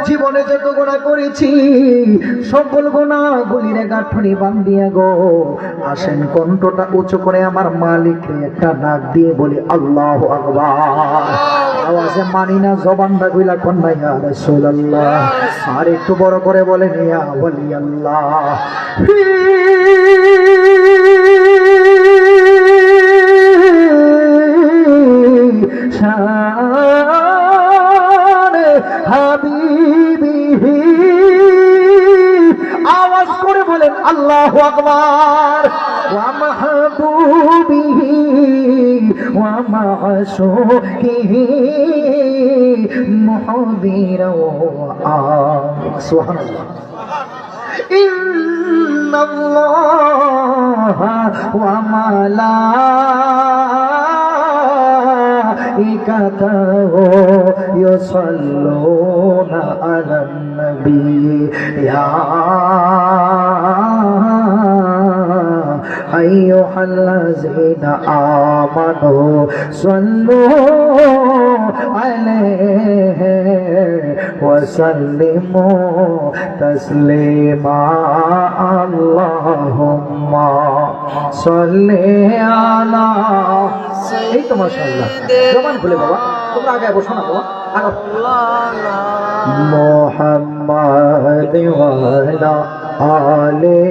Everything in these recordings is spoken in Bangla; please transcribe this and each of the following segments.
জীবনে যত গুনাহ করেছি সকল গুনাহগুলির গাঁঠনি বান্ধিয়া গো আসেন কণ্ঠটা উঁচু করে আমার মালিককে একটা ডাক দিয়ে বলি আল্লাহু আকবার। আওয়াজে মানি না, জবানটা কইলা কন্যা ইয়া রাসূলুল্লাহ। আর একটু বড় করে বলেন ইয়া ওয়ালি আল্লাহ। হাবিবি আওয়াজ করে বলেন আল্লাহু আকবার। ওয়া মাহবুবিহি ওয়া মা'শুকিহি মুহদিরা ওয়া সুবহানাল্লাহ। ইন্নাল্লাহা ওয়া মালাইকাতাহু ইউসাল্লুনা আলান নবী ইয়া আইয়ুহাল্লাযীনা আমানু সাল্লু আলাইহি ওয়া সাল্লিমু তাসলিমা। আল্লাহুম্মা সাল্লি আলা। এই তো মাশাআল্লাহ, জবান খুলে বাবা, তোমরা আগে বসো না বাবা, আগে মুহাম্মাদ ওয়া আলা আলে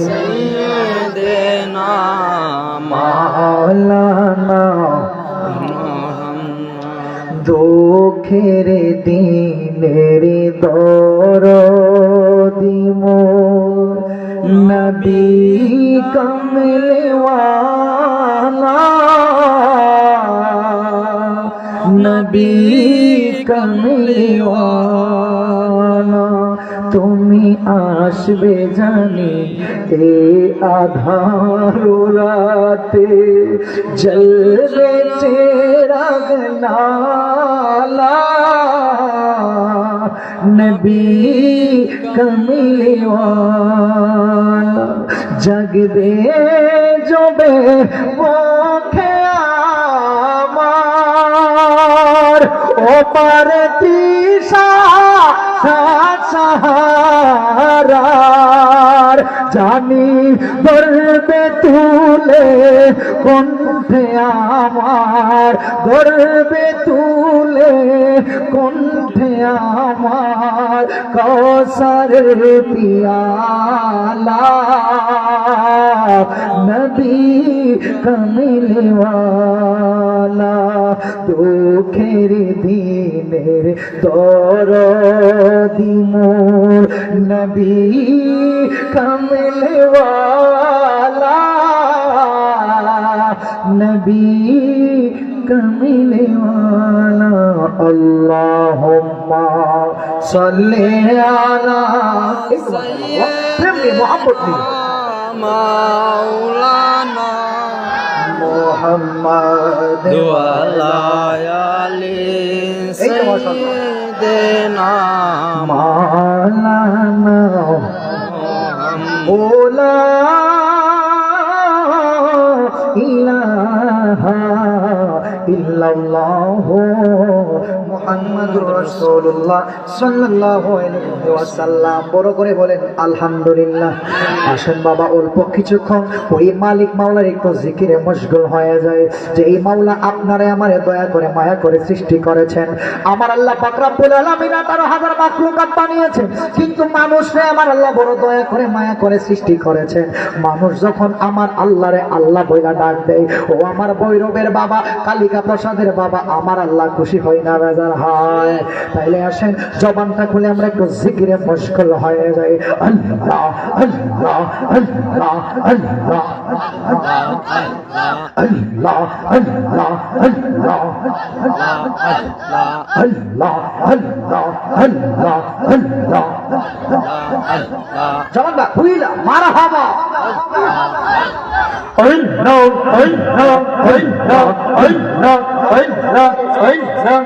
সাইয়্যিদিনা মাওলানা দুঃখের দিনের দরদি মোর নবী কমলেওয়ালা নবী কমলেওয়ালা। তুমি আসবে জানি এ আধার রাতে জলবে চিরাগ নালা নবী কমলেওয়ালা। জগবে জবে মুখে আমার ও পারে তিসা সাহারার জানি গর্বে তুলে কণ্ঠে আমার গর্বে তুলে কণ্ঠে আমার কৌসারের পিয়ালা নবী কমলেওয়ালা। দুঃখের দিনের দরদি মোর নবী কমলেওয়ালা নবী কমলেওয়ালা। আল্লাহুম্মা সাল্লি আলা সাইয়্যিদিনা মাওলানা মুহাম্মাদ ওয়া আলা আলি সাইয়্যিদিনা মাওলানা ওলা ইলাহা ইল্লাল্লাহু মুহাম্মাদুর রাসূলুল্লাহ সাল্লাল্লাহু আলাইহি ওয়াসাল্লাম। বড় করে বলেন আলহামদুলিল্লাহ। আসেন বাবা অল্প কিছুক্ষণ ওই মালিক মাওলার একটু জিকিরে মশগুল হয়ে যায় যে এই মাওলা আপনারে আমারে দয়া করে মায়া করে সৃষ্টি করেছেন। আমার আল্লাহ পাক রব্বুল আলামিন 18,000 মাখলুকাত বানিয়েছেন, কিন্তু মানুষরে আমার আল্লাহ বড় দয়া করে মায়া করে সৃষ্টি করেছেন। মানুষ যখন আমার আল্লাহরে আল্লাহ বইলা ডাক দেয়, ও আমার ভৈরবের বাবা, কালিকা প্রসাদের বাবা, আমার আল্লাহ খুশি হয় না, বেজার হয়? তাইলে আসেন জবানটা খুলে আমরা একটু জিকিরে মশগুল হয়ে যাই। আল্লাহ আল্লাহ আল্লাহ আল্লাহ আল্লাহ আল্লাহ আল্লাহ আল্লাহ আল্লাহ আল্লাহ আল্লাহ জবানটা খুইলা মারহাবা। আল্লাহ আল্লাহ আল্লাহ আল্লাহ আল্লাহ আল্লাহ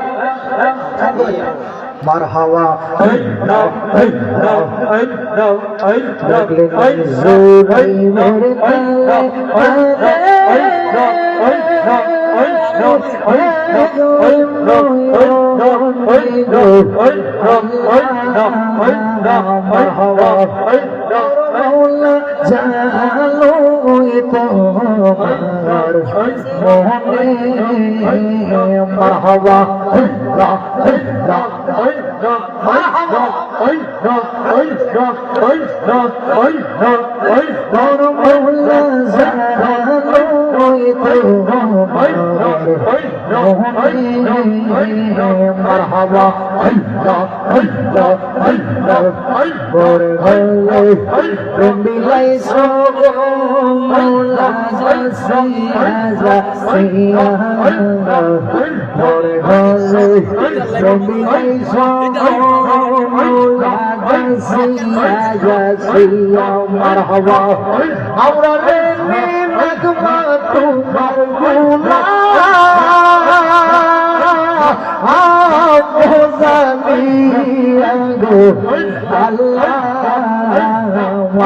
মারহাবা। আল্লাহ আল্লাহ আল্লাহ আল্লাহ জোরাই মেরে তালে আল্লাহ আল্লাহ আল্লাহ আল্লাহ আল্লাহ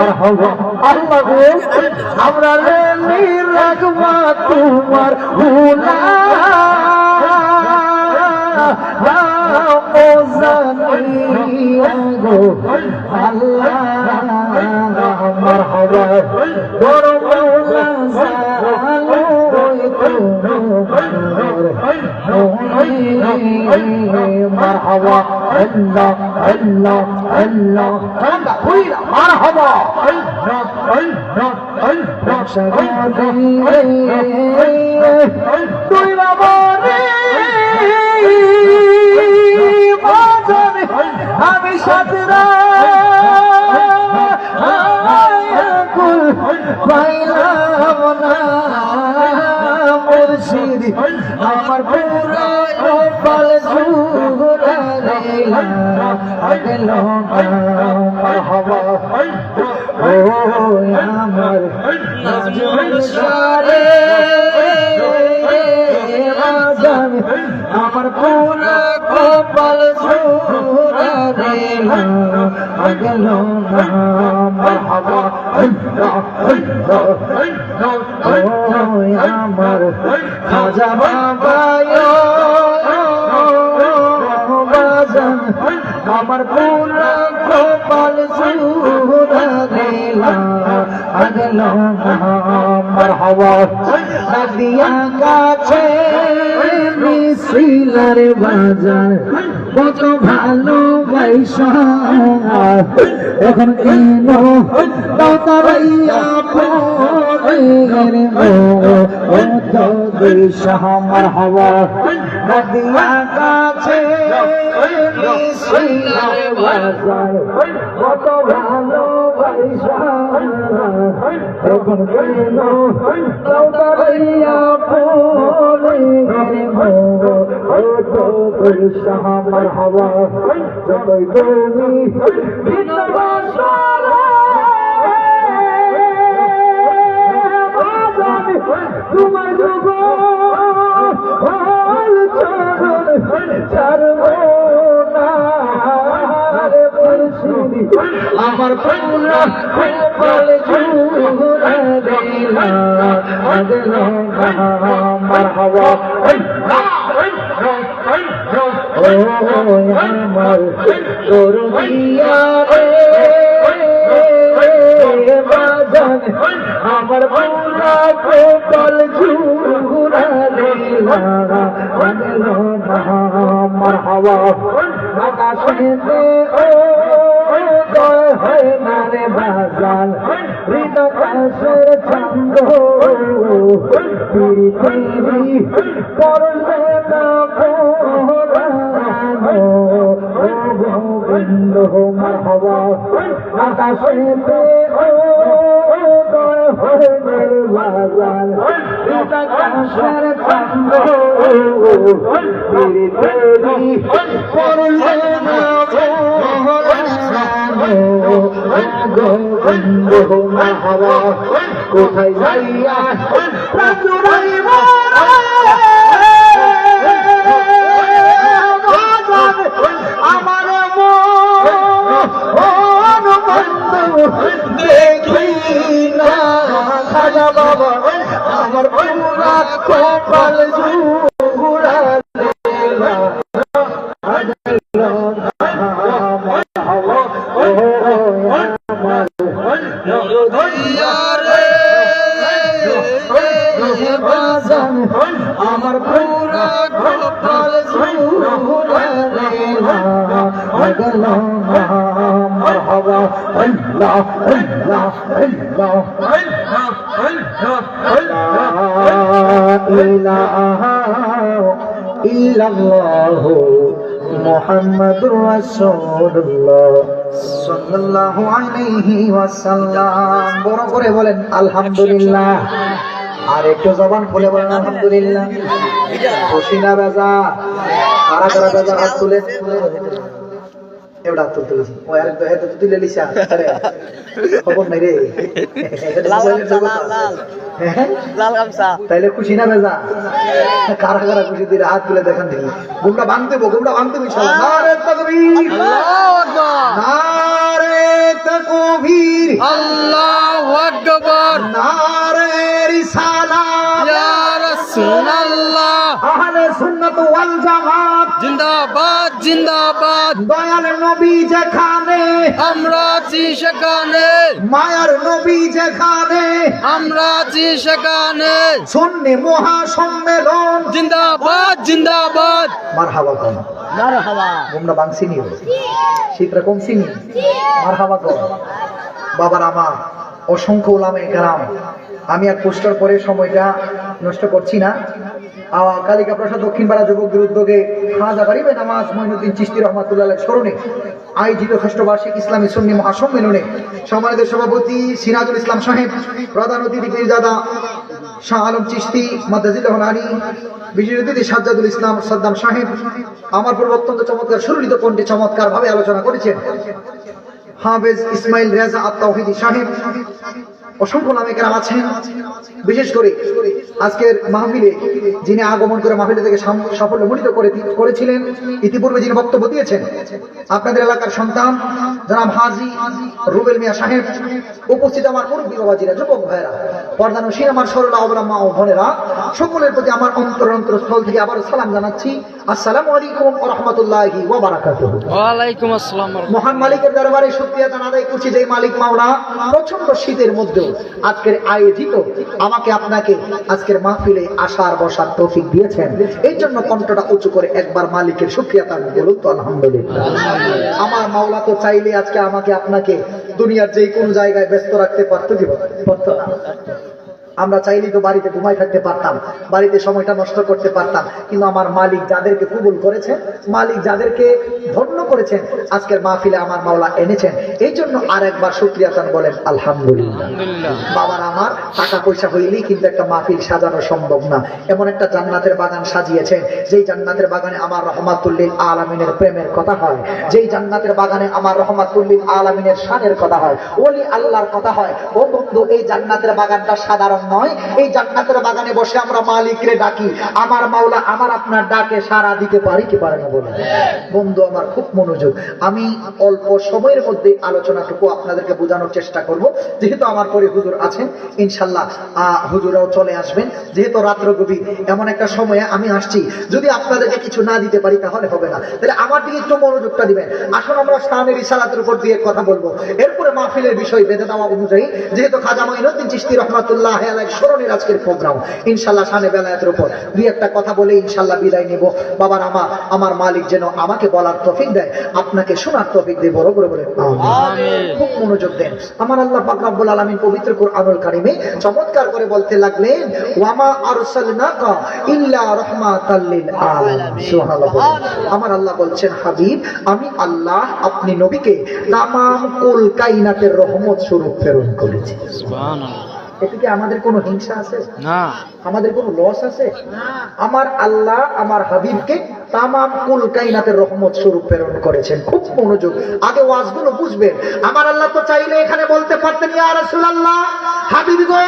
مرحبا আমরা রাখবা তোমার হুলা আল্লাহ মারহাবা مرحبا الله الله الله مرحبا আমি সাতরা পাইলাম না মুর্শিদ আমার পুরা কপাল জুড়া গেল মারহাবা ও আমার নাজমুল সারে রাজান আমার পুরা কপাল জুড়া গেল মারহাবা আমার খাজা বাবা বাজান আমার পুরা কপাল সুরা গেল মারহাবা নদিয়া কাছে মিছিলার বাজার কত ভালো বাইসা এখন কেন তারাইয়া মারহাবা নদিয়া কাছে মিছিলার বাজার কত ভালো বাইসা এখন কেন তারাইয়া মারহাবা যতই তুমি তোমার যুগ আমার পুরা কপাল জুড়া গেল মারহাবা ও আমার দরদিয়া রে বাজান আমার পুরা কপাল জুড়া গেল মারহাবা আকাশেতে হয় নারে বাজান হৃদয়ের চন্দ তিরি তিরি পড়লে না গোবিন্দ মারহাবা আকাশেতে হয় নারে বাজান হৃদয়ের চন্দ তিরি তিরি পড়লে না গোবিন্দ মারহাবা কোথায় যাইয়া আমার দেখি না খাজা বাবা আমার পুরা কপাল জুড়া গেল না মারহাবা আল্লাহ আল্লাহ আল্লাহ লা ইলাহা ইল্লাল্লাহু মুহাম্মাদুর রাসূলুল্লাহ সাল্লাল্লাহু আলাইহি ওয়াসাল্লাম। বড় করে বলেন আলহামদুলিল্লাহ। আর একটু জবান খুলে বলেন আলহামদুলিল্লাহ। খুশি না বেজা? কারা কারা বেজা হাত তুলে? এবার হাত তুলতে বলছি। ও আরে তো হেতে তুলে লিসা। আরে খবর নাই রে। লাল গামছা। তাইলে খুশি না বেজা? কারা কারা খুশি দিলে হাত তুলে দেখান দেখি। গুমরা ভাঙতে ইনশাআল্লাহ। নারে তাকবীর, আল্লাহু আকবার। নারে তাকবীর, আল্লাহু আকবার। নারে রিসালাত, ইয়া রাসূলুল্লাহ। আহলে সুন্নাত ওয়াল জামাত জিন্দাবাদ জিন্দাবাদ। দয়াল নবী যেখানে আমরা আছি সেখানে, মায়ার নবী যেখানে আমরা আছি সেখানে, সুন্নি মহাসম্মেলন জিন্দাবাদ জিন্দাবাদ। মারহাবা কোন মারহাবা। তোমরা বাংসিনি শীতরা কমছিনি। মারহাবা কোন বাবার আমার অসংখ্য উলামায়ে কেরাম। আমি আর পোস্টার পরে সময়টা নষ্ট করছি না। কালিকা প্রসাদ দক্ষিণ পাড়া যুবকদের উদ্যোগে খাজা গরিবে নামাজ মঈনুদ্দিন চিশতি রহমাতুল্লাহ স্মরণে আয়োজিত ষষ্ঠ বার্ষিক ইসলামী সুন্নি মহাসম্মেলনে সম্মানিত সভাপতি সিরাজুল ইসলাম সাহেব, প্রধান অতিথি পীরজাদা শাহ আলম চিশতি মাদ্দাজিল্লাহুল আলী, বিশেষ অতিথি সাজ্জাদুল ইসলাম সাদ্দাম সাহেব আমার পূর্ব অত্যন্ত চমৎকার সুললিত কণ্ঠে চমৎকার ভাবে আলোচনা করেছেন। হাফেজ ইসমাইল রেজা আত-তাওহীদি সাহেব, অসংখ্য নামে কেরাম আছেন। বিশেষ করে আজকের মাহফিলে যিনি আগমন করে মাহফিলে থেকে সাফল্যমণ্ডিত করেছিলেন, ইতিপূর্বে যিনি বক্তব্য দিয়েছেন, আপনাদের এলাকার সন্তান জনাব হাজী রুবেল মিয়া সাহেব, উপস্থিত আমার মুরব্বী বাবাজিরা, যুবক ভাইরা, পর্দানশীল আমার সরলা অবলাম্মা ও বোনেরা, সকলের প্রতি আমার অন্তরস্থল থেকে আবার সালাম জানাচ্ছি। আসসালামু আলাইকুম ওয়া রাহমাতুল্লাহি ওয়া বারাকাতুহু। ওয়া আলাইকুম আসসালাম। মহান মালিকের দরবারে শুকরিয়া আদায় করছি, যে মালিক মাওলা প্রচন্ড শীতের মধ্যে আজকের আয়োজিত আমাকে আপনাকে আজকের মাহফিলে আসার বসার তৌফিক দিয়েছেন। এই জন্য কণ্ঠটা উঁচু করে একবার মালিকের শুকরিয়া তাআলা বলুন তো আলহামদুলিল্লাহ। আমার মাওলা তো চাইলে আজকে আমাকে আপনাকে দুনিয়ার যে কোনো জায়গায় ব্যস্ত রাখতে পারতো কি পারতো না? আমরা চাইলেই তো বাড়িতে ঘুমাই থাকতে পারতাম, বাড়িতে সময়টা নষ্ট করতে পারতাম, কিন্তু আমার মালিক যাদেরকে কবুল করেছেন, মালিক যাদেরকে ধন্য করেছেন, আজকের মাহফিলে আমার মাওলা এনেছেন। এই জন্য আর একবার শুকরিয়া তান বলেন আলহামদুলিল্লাহ। বাবার আমার টাকা পয়সা হইলেই কিন্তু একটা মাহফিল সাজানো সম্ভব না। এমন একটা জান্নাতের বাগান সাজিয়েছেন, যেই জান্নাতের বাগানে আমার রহমাতুল লিল আলামিনের প্রেমের কথা হয়, যেই জান্নাতের বাগানে আমার রহমাতুল লিল আলামিনের শানের কথা হয়, ওলি আল্লাহর কথা হয়। ও বন্ধু, এই জান্নাতের বাগানটা সাধারণ নয়। এই জান্নাতের বাগানে বসে আমরা মালিকরে ডাকি, আমার মাওলা আমার আপনার ডাকে সাড়া দিতে পারি কি পারে না বলুন? বন্ধু আমার খুব মনোযোগ, আমি অল্প সময়ের মধ্যে আলোচনাটুকু আপনাদেরকে বোঝানোর চেষ্টা করব। যেহেতু আমার পরে হুজুর আছেন, ইনশাল্লাহ হুজুরাও চলে আসবেন। যেহেতু রাত্র গভীর, এমন একটা সময়ে আমি আসছি, যদি আপনাদেরকে কিছু না দিতে পারি তাহলে হবে না। তাহলে আমার দিকে একটু মনোযোগটা দিবেন। আসুন আমরা শানের রিসালাতের উপর দিয়ে কথা বলবো, এরপরে মাহফিলের বিষয় বেঁধে দেওয়া অনুযায়ী, যেহেতু খাজা মঈনুদ্দিন চিশতি রহমাতুল্লাহ আলাইহি স্মরণের আজকের প্রোগ্রাম, ইনশাআল্লাহ শানে বেলায়েতের উপর দুই একটা কথা বলে ইনশাআল্লাহ বিদায় নেব। বাবার আমার মালিক যেন আমাকে বলার তৌফিক দেয়, আপনাকে শোনার তৌফিক দেয়। বড় করে বলে আমিন। খুব মনোযোগ দেন। আমার আল্লাহ পাক রব্বুল আলামিন পবিত্র কুরআনুল কারীমে চমৎকার করে বলতে লাগলেন, ওয়ামা আরসালনাকা ইল্লা রাহমাতাল লিল আলামিন। সুবহানাল্লাহ। আমার আল্লাহ বলছেন, হাবিব আমি আল্লাহ আপনি নবীকে তামাম কুল কায়নাতের রহমত স্বরূপ প্রেরণ করেছি। সুবহানাল্লাহ। এতে কি আমাদের কোনো হিংসা আছে? না। আমাদের কোনো লস আছে? না। আমার আল্লাহ আমার হাবিবকে তামাম কুল কায়নাতের রহমত স্বরূপ প্রেরণ করেছেন। খুব মনোযোগ, আগে ওয়াজগুলো বুঝবেন। আমার আল্লাহ তো চাইলে এখানে বলতে পারতেন, ইয়া রাসূলুল্লাহ, হাবিব গো,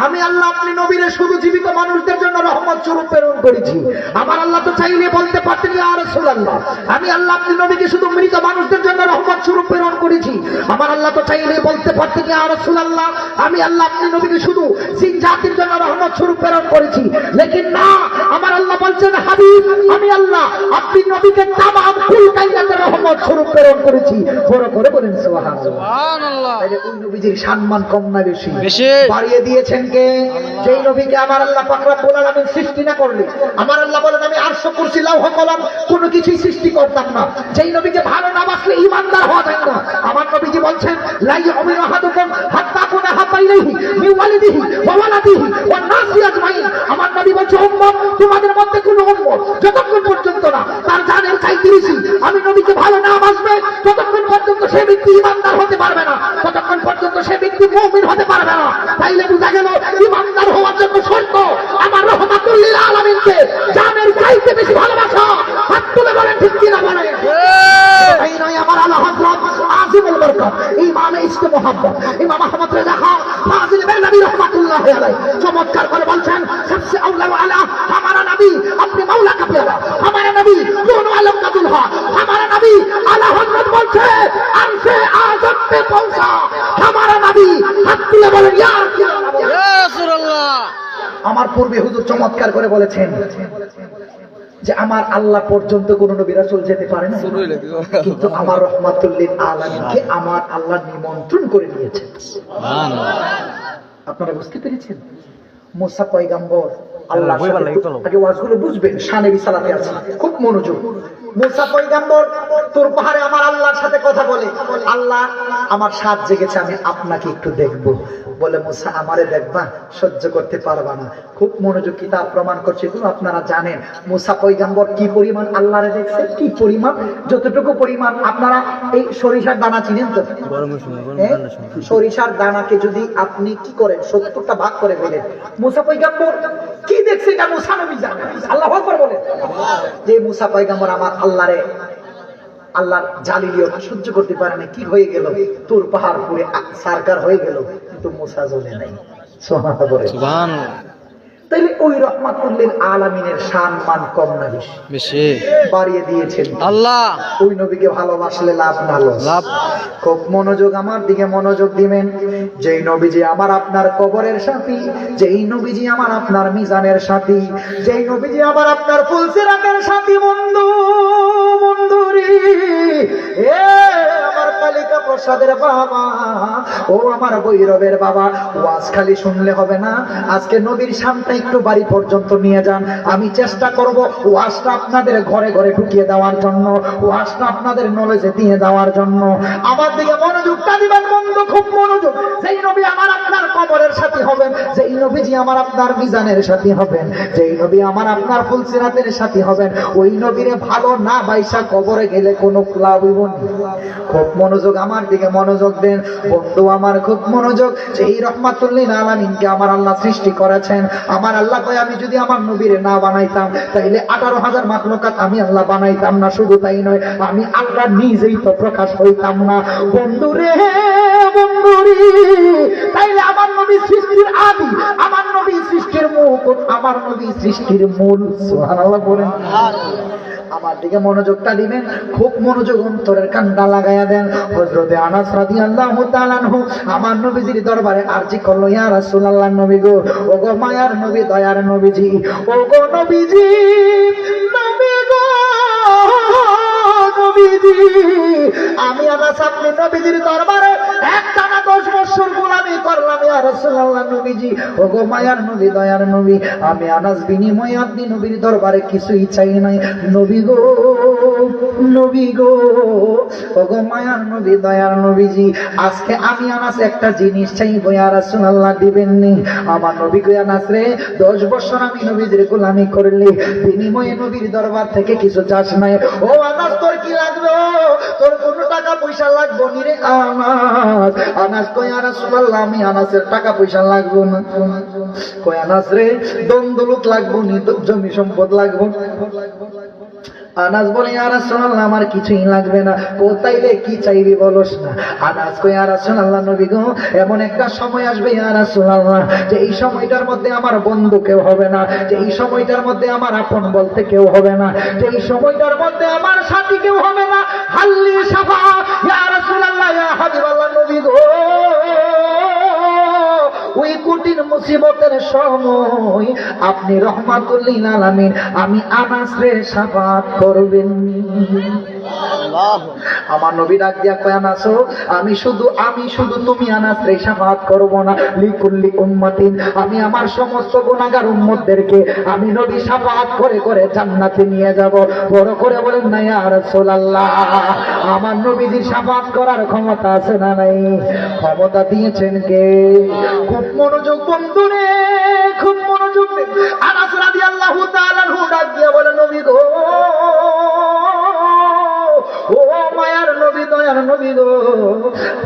আমি আল্লাহ আপনি নবীরে শুধু জীবিত মানুষদের জন্য রহমত স্বরূপ প্রেরণ করেছি। আমার আল্লাহ তো চাইলে বলতে পারতেন, ইয়া রাসূলুল্লাহ, আমি আল্লাহ আপনি নবীকে শুধু মৃত মানুষদের জন্য রহমত স্বরূপ প্রেরণ করেছি। আমার আল্লাহ তো চাইলে বলতে পারতেন ইয়া রাসূলুল্লাহ আমি আল্লাহ আপনি নবীকে শুধু জিন জাতির জন্য রহমত স্বরূপ প্রেরণ করেছি, লেকিন না, আমার আল্লাহ বলছেন হাবিব আমি আল্লাহ আপনি নবীকে তামাম কুল কায়নাতের রহমত স্বরূপ প্রেরণ করেছি। বড় করে বলেন সুবহানাল্লাহ। তাহলে ওই নবীজির সম্মান কম না বেশি? বাড়িয়ে দিয়েছেন কে? যেই নবীকে আমার আল্লাহ পাক রব্বুল আলামিন সৃষ্টি না করলে, আমার আল্লাহ বলেন আমি আরশ কুরসি লৌহ কলম কোনো কিছুই সৃষ্টি করতাম না। যেই নবীকে ভালো না বাসলে ঈমানদার হওয়া যায় না। আমার নবীজি বলছেন লা ইউমিনু আহাদুকুম হাত্তা কুনা হাব্বা ইলাইহি মিন ওয়ালিদিহি ওয়া ওয়ালাদিহি ওয়ান নাসি আজমাইন। আমার নবী বলছে উম্মত তোমাদের মধ্যে কোনো উম্মত যতক্ষণ পর্যন্ত না তার জানের চাইতে বেশি আমি নবীকে ভালো না বাসবে, ততক্ষণ পর্যন্ত সে ব্যক্তি ঈমানদার হতে পারবে না, ততক্ষণ পর্যন্ত সে ব্যক্তি মুমিন হতে পারবে না। তাইলে বুঝা গেল ঈমানদার হওয়ার জন্য শর্ত আমার রহমাতুল লিল আলামিনকে জানের চাইতে বেশি ভালোবাসা। হাত তুলে বলেন ঠিক কিনা বলেন? এই নয় আমার আলা হযরত আজিমুল বরকত ইমাম ইশকে মুহাব্বত ইমাম আহমদ রেজা খান ফাজিল বেরলভী রাহমাতুল্লাহ আলাইহি চমৎকার করে বলছেন সবচেয়ে আউলা ওয়ালা हमारा नबी अपने मौला का प्यारा, हमारा नबी दोनों आलम का दुल्हा, हमारा नबी आला हज़रत बोलते अरशे आज़म पे पहुंचा हमारा नबी। हाथ तुले बोलें या রাসূলুল্লাহ। আমার পূর্বে হুজুর চমৎকার করে বলেছেন যে আমার আল্লাহ পর্যন্ত কোন নবী রাসূল যেতে পারে না, কিন্তু আমার রহমাতুল লিল আলামিনকে আমার আল্লাহ নিমন্ত্রণ করে নিয়েছেন। সুবহানাল্লাহ। আপনারা বুঝতে পেরেছেন? মুসা পয়গম্বর আল্লাহ আগে ওয়াজগুলো বুঝবেন, শানে বিসালাতে আছে, খুব মনোযোগ। মুসা পয়গম্বর তোর পাহাড়ে আমার আল্লাহর সাথে কথা বলে, আল্লাহ আমার সাথ জেগেছে আমি আপনাকে একটু দেখব। বলে মুসা আমারে দেখবা? সহ্য করতে পারবা না। খুব মনোযোগ, কিতাব প্রমাণ করছে, এগুলো আপনারা জানেন। মুসা পয়গম্বর কি পরিমাণ আল্লাহরে দেখছে, কি পরিমাণ, যতটুকু পরিমাণ আপনারা এই সরিষার দানা চিনেন তো? সরিষার দানাকে যদি আপনি কি করেন 70টা ভাগ করে ফেলেন, মুসা পয়গম্বর কি দেখছে এটা মুসা নবী জানে। আল্লাহু আকবার বলেন। যে মুসা পয়গম্বর আমার আল্লাহর জালিলিয়ত সহ্য করতে পারে না, কি হয়ে গেল, তোর পাহাড় পুরে সারকার হয়ে গেল, কিন্তু মুসা জ্বলে নাই। সুবহানাল্লাহ। তাইলে ওই রহমাতুল লিল আলামিনের সম্মান কম না বেশি? বাড়িয়ে দিয়েছেন আল্লাহ। ওই নবীকে ভালোবাসলে লাভ না লাভ? খুব মনোযোগ, আমার দিকে মনোযোগ দিবেন। যেই নবীজি আমার আপনার কবরের সাথী, যেই নবীজি আমার আপনার মিজানের সাথী, যেই নবীজি আমার আপনার ফুলসিরাতের সাথী, বন্ধু বন্ধুরি এ আমার কালিকা প্রসাদের বাবা, ও আমার ভৈরবের বাবা, ওয়াজ খালি শুনলে হবে না, আজকে নবীর সামনে একটু বাড়ি পর্যন্ত নিয়ে যান। আমি চেষ্টা করব ওয়াজটা আপনাদের ঘরে ঘরে ঢুকিয়ে দেওয়ার জন্য, ওয়াজটা আপনাদের নলেজে দিয়ে দেওয়ার জন্য। আমার দিকে মনোযোগটা দিবেন বন্ধু, খুব মনোযোগ। যেই নবী আমার আপনার কবরের সাথী হবেন, যেই নবীজি আমার আপনার মিজানের সাথী হবেন, যেই নবী আমার আপনার ফুলসিরাতের সাথী হবেন, ওই নবীরে ভালো না বাইসা কবরে গেলে কোনো লাভ হইব না। খুব মনোযোগ, আমার দিকে মনোযোগ দেন বন্ধু আমার, খুব মনোযোগ। যেই রহমাতুল লিল আলামিনকে আমার আল্লাহ সৃষ্টি করেছেন, আমার আল্লাহ কয় আমি যদি আমার নবীরে না বানাইতাম তাইলে 18,000 মাখলুকাত আমি আল্লাহ বানাইতাম না। শুধু তাই নয়, আমি আল্লাহ নিজেই তো প্রকাশ হইতাম না। বন্ধুরে বন্ধুরি, তাইলে আমার নবী সৃষ্টির আদি, আমার নবী সৃষ্টির মুকুট, আমার নবী সৃষ্টির মূল। সুবহানাল্লাহ বলেন। আমার দিকে মনোযোগটা দিবেন, খুব মনোযোগ, অন্তরের কান্ডা লাগাইয়া দেন। হযরতে আনাস রাদিয়াল্লাহু তাআলা আনহু আমার নবীজির দরবারে আরজি করলো, ইয়া রাসূলুল্লাহ, নবী গো, ও গো মায়ার নবী, দয়ার নবীজি, ও গো নবীজি, নবী গো নবীজি, আমি আনাস আপনি নবীজির দরবারে একটানা 10 বছর গোলামি করলাম, ইয়া রাসূলুল্লাহ নবীজি, ও গো মায়ার নবী, দয়ার নবী, আমি আনাস বিনিময়ে আপনি নবীর দরবারে কিছুই চাই নাই। নবী গো নবী গো, ও গো মায়ার নবী, দয়ার নবীজি, আজকে আমি আনাস একটা জিনিস চাইবো, ইয়া রাসূলুল্লাহ দিবেন নি? আমার নবী কই, আনাস রে, 10 বছর আমি নবীদের গোলামি করলি, বিনিময়ে নবীর দরবার থেকে কিছু চাস নাই। ও আনাস, তোর কি লাগবে? তোর কোনো টাকা পয়সা লাগবে নি রে আনাস? আনাস কই, ইয়া রাসূলুল্লাহ, আমি আনাসের টাকা পয়সা লাগবে না। কই, আনাস রে, দন্দলুক লাগবে নি, জমি সম্পদ লাগবে? আনাস বলে, ইয়া রাসূলুল্লাহ, আমার কিছুই লাগবে না। কোথাইলে কি চাইবি বলস না? আনাস কই, ইয়া রাসূলুল্লাহ, নবী গো, এমন একটা সময় আসবে ইয়া রাসূলুল্লাহ, যে এই সময়টার মধ্যে আমার বন্ধু কেউ হবে না, যে এই সময়টার মধ্যে আমার আপন বলতে কেউ হবে না, যে এই সময়টার মধ্যে আমার সাথী কেউ হবে না। হাল্লি সাফা ইয়া রাসূলুল্লাহ, ইয়া হাবিবাল্লাহ সময় আপনি রহমাতুল লিল আলামিন আমি আনাসরে শাফাত করবেন। আমার নবী ডাক দিয়া কয় আনাসো আমি শুধু তুমি আনাসরে শাফাত করব না, লিকুল্লি উম্মাতিন আমি আমার সমস্ত গুনাহগার উম্মতদেরকে আমি নবী শাফাত করে করে জান্নাতে নিয়ে যাব। বড় করে বলেন না ইয়া রাসূলুল্লাহ, আমার নবীজি শাফাত করার ক্ষমতা আছে না নাই? ক্ষমতা দিয়েছেন কে? খুব মনোযোগ বন্ধুরে, খুব মনোযোগ। আনাস রাদিয়াল্লাহু তাআলা আনহু ডাক দিয়া বলে নবী গো, ও মায়ার নবী, দয়ার নবী গো,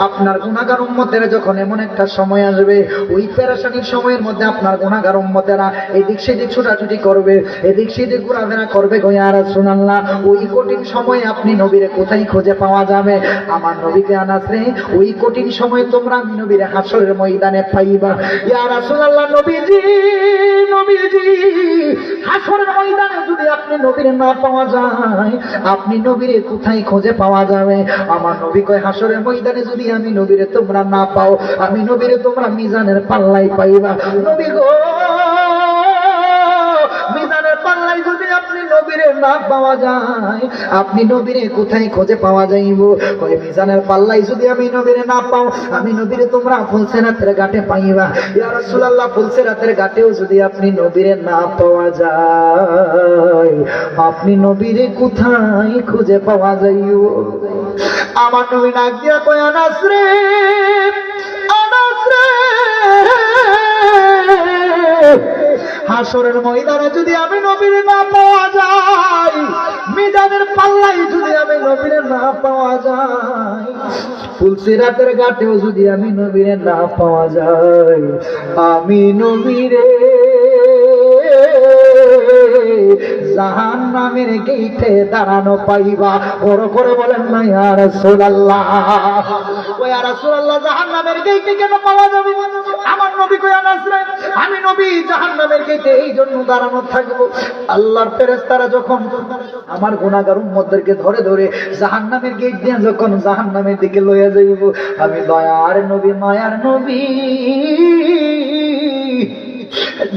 আপনার গুনাহগার উম্মতের যখন এমন একটা সময় আসবে, ওই পেরেশানির সময়ের মধ্যে আপনার গুনাহগার উম্মতেরা এদিক সেদিক ছোটাছুটি করবে, এদিক সেদিক ঘোরাফেরা করবে গো ইয়া রাসূলুল্লাহ, ওই কঠিন সময়ে আপনি নবীরে কোথায় খুঁজে পাওয়া যাবে? আমার নবীকে আনাস রে, ওই কঠিন সময়ে তোমরা আমি নবীরে হাসরের ময়দানে পাইবা। ইয়া রাসূলুল্লাহ, নবীজি হাসরের ময়দানে যদি আপনি নবীরে না পাওয়া যায়, আপনি নবীরে কোথায় খুঁজে পাওয়া যাবে? আমার নবী কয় হাসরের ময়দানে যদি আমি নবীরে তোমরা না পাও, আমি নবীরে তোমরা মিজানের পাল্লাই পাইবা। নবী গো, মিজানের পাল্লাই যদি আপনি নবীরে না পাওয়া যায়, আপনি নবীরে কোথায় খুঁজে পাওয়া যাইব? কয় মিজানের পাল্লাই যদি আমি নবীরে না পাও, আমি নবীরে তোমরা ফুলসেরাতের ঘাটে পাইবা। ইয়া রাসূলুল্লাহ, ফুলসেরাতের ঘাটেও যদি আপনি নবীরে না পাওয়া যায়, আপনি নবীরে কোথায় খুঁজে পাওয়া যাইব? আমার নবী ডাক দিয়া কয় আনাস রে, আনাস রে, হাসরের ময়দানে যদি আমি নবীরে না পাওয়া যায়, মিজানের পাল্লাই যদি আমি নবীরে না পাওয়া যায়, ফুলসিরাতের ঘাটেও যদি আমি নবীরে না পাওয়া যায়, আমি নবীরে জাহান্নামের গেটে দাঁড়ানো পাইবা। বড় করে বলেন না ইয়া রাসূলুল্লাহ, ও ইয়া রাসূলুল্লাহ, জাহান্নামের গেটে কেন পাওয়া যাবে? আমার নবী কই আনাস রে, আমি নবী জাহান্নামের গেটে এই জন্য দাঁড়ানো থাকবো, আল্লাহর ফেরেশতারা যখন আমার গুনাহগার উম্মতদেরকে ধরে ধরে জাহান্নামের গেট দিয়ে যখন জাহান্নামের দিকে লইয়া যাইব, আমি দয়ার নবী, মায়ার নবী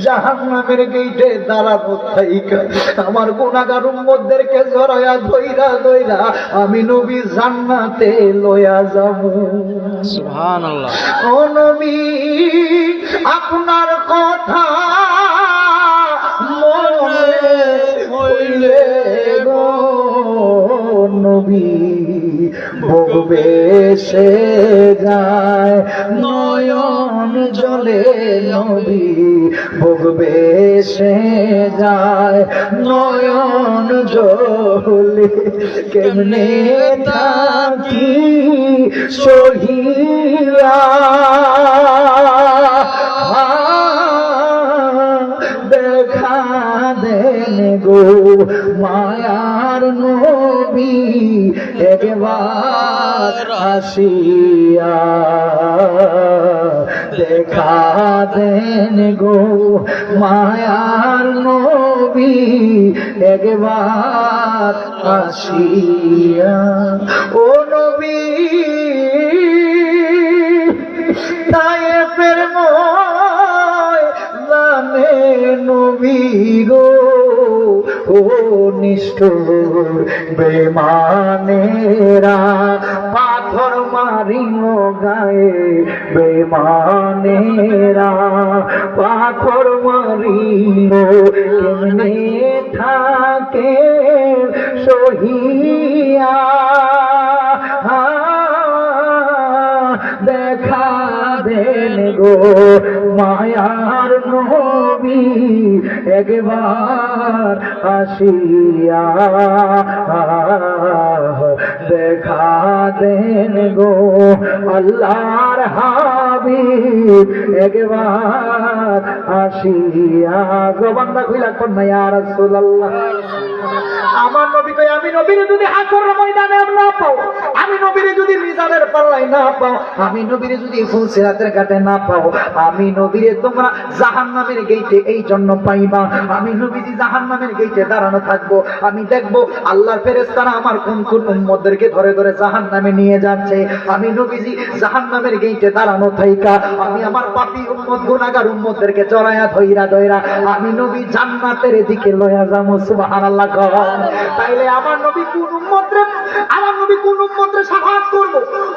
জাহান্নামের গেটে দাঁড়ানো থাইকা আমার গুনাহগার উম্মতদেরকে জড়ায়া ধইরা ধইরা আমি নবী জান্নাতে লইয়া যাব। সুবহানাল্লাহ। ও নবী, আপনার কথা মনে হইলে গো নবী বুক বেসে যায়, নয়ন জলে নবী বুক বেসে যায়, নয়ন জলে কেমনে থাকি সহিয়া, দেখা দেন গো মায়ার নবী একবার আসিয়া, দেখা দেন গো মায়ার নবী একবার আসিয়া। ও নবী, তায়েফের ময়দানে নবী গো, ও নিষ্ঠুর বেঈমানেরা পাথর মারিল গায়ে, বেঈমানেরা পাথর মারিল কেমনে থাকে সহিয়া, দেখা দেন গো মায়ার নবী একবার আসিয়া, দেখা দেন গো আল্লাহর হাবিব একবার আসিয়া। জবানটা খুইলা কোন না ইয়া রাসূলুল্লাহ, আমার নবী কই আমি নবীরে যদি হাসরের ময়দানে না পাও, আমি নবীরে যদি মিজানের পাল্লায় না পাও, আমি নবীরে যদি ফুলসিরাতের ঘাটে না পাও, আমি নবীরে তোমরা জাহান্নামের গেটে এই জন্য পাইবা। আমি নবীজি জাহান্নামের গেটে দাঁড়ানো থাকবো, আমি দেখবো আল্লাহর ফেরেশতারা আমার কোন কোন উম্মতদেরকে ধরে ধরে জাহান্নামে নিয়ে যাচ্ছে। আমি নবীজি জাহান্নামের গেটে দাঁড়ানো থাইকা আমি আমার পাপী উম্মত গুনাহগার উম্মতদেরকে জড়ায়া ধইরা ধইরা আমি নবী জান্নাতের দিকে লয়া যাবো। সুবহানাল্লাহ। তাইলে আমার নবী কোন উম্মতরে শাফাআত করব,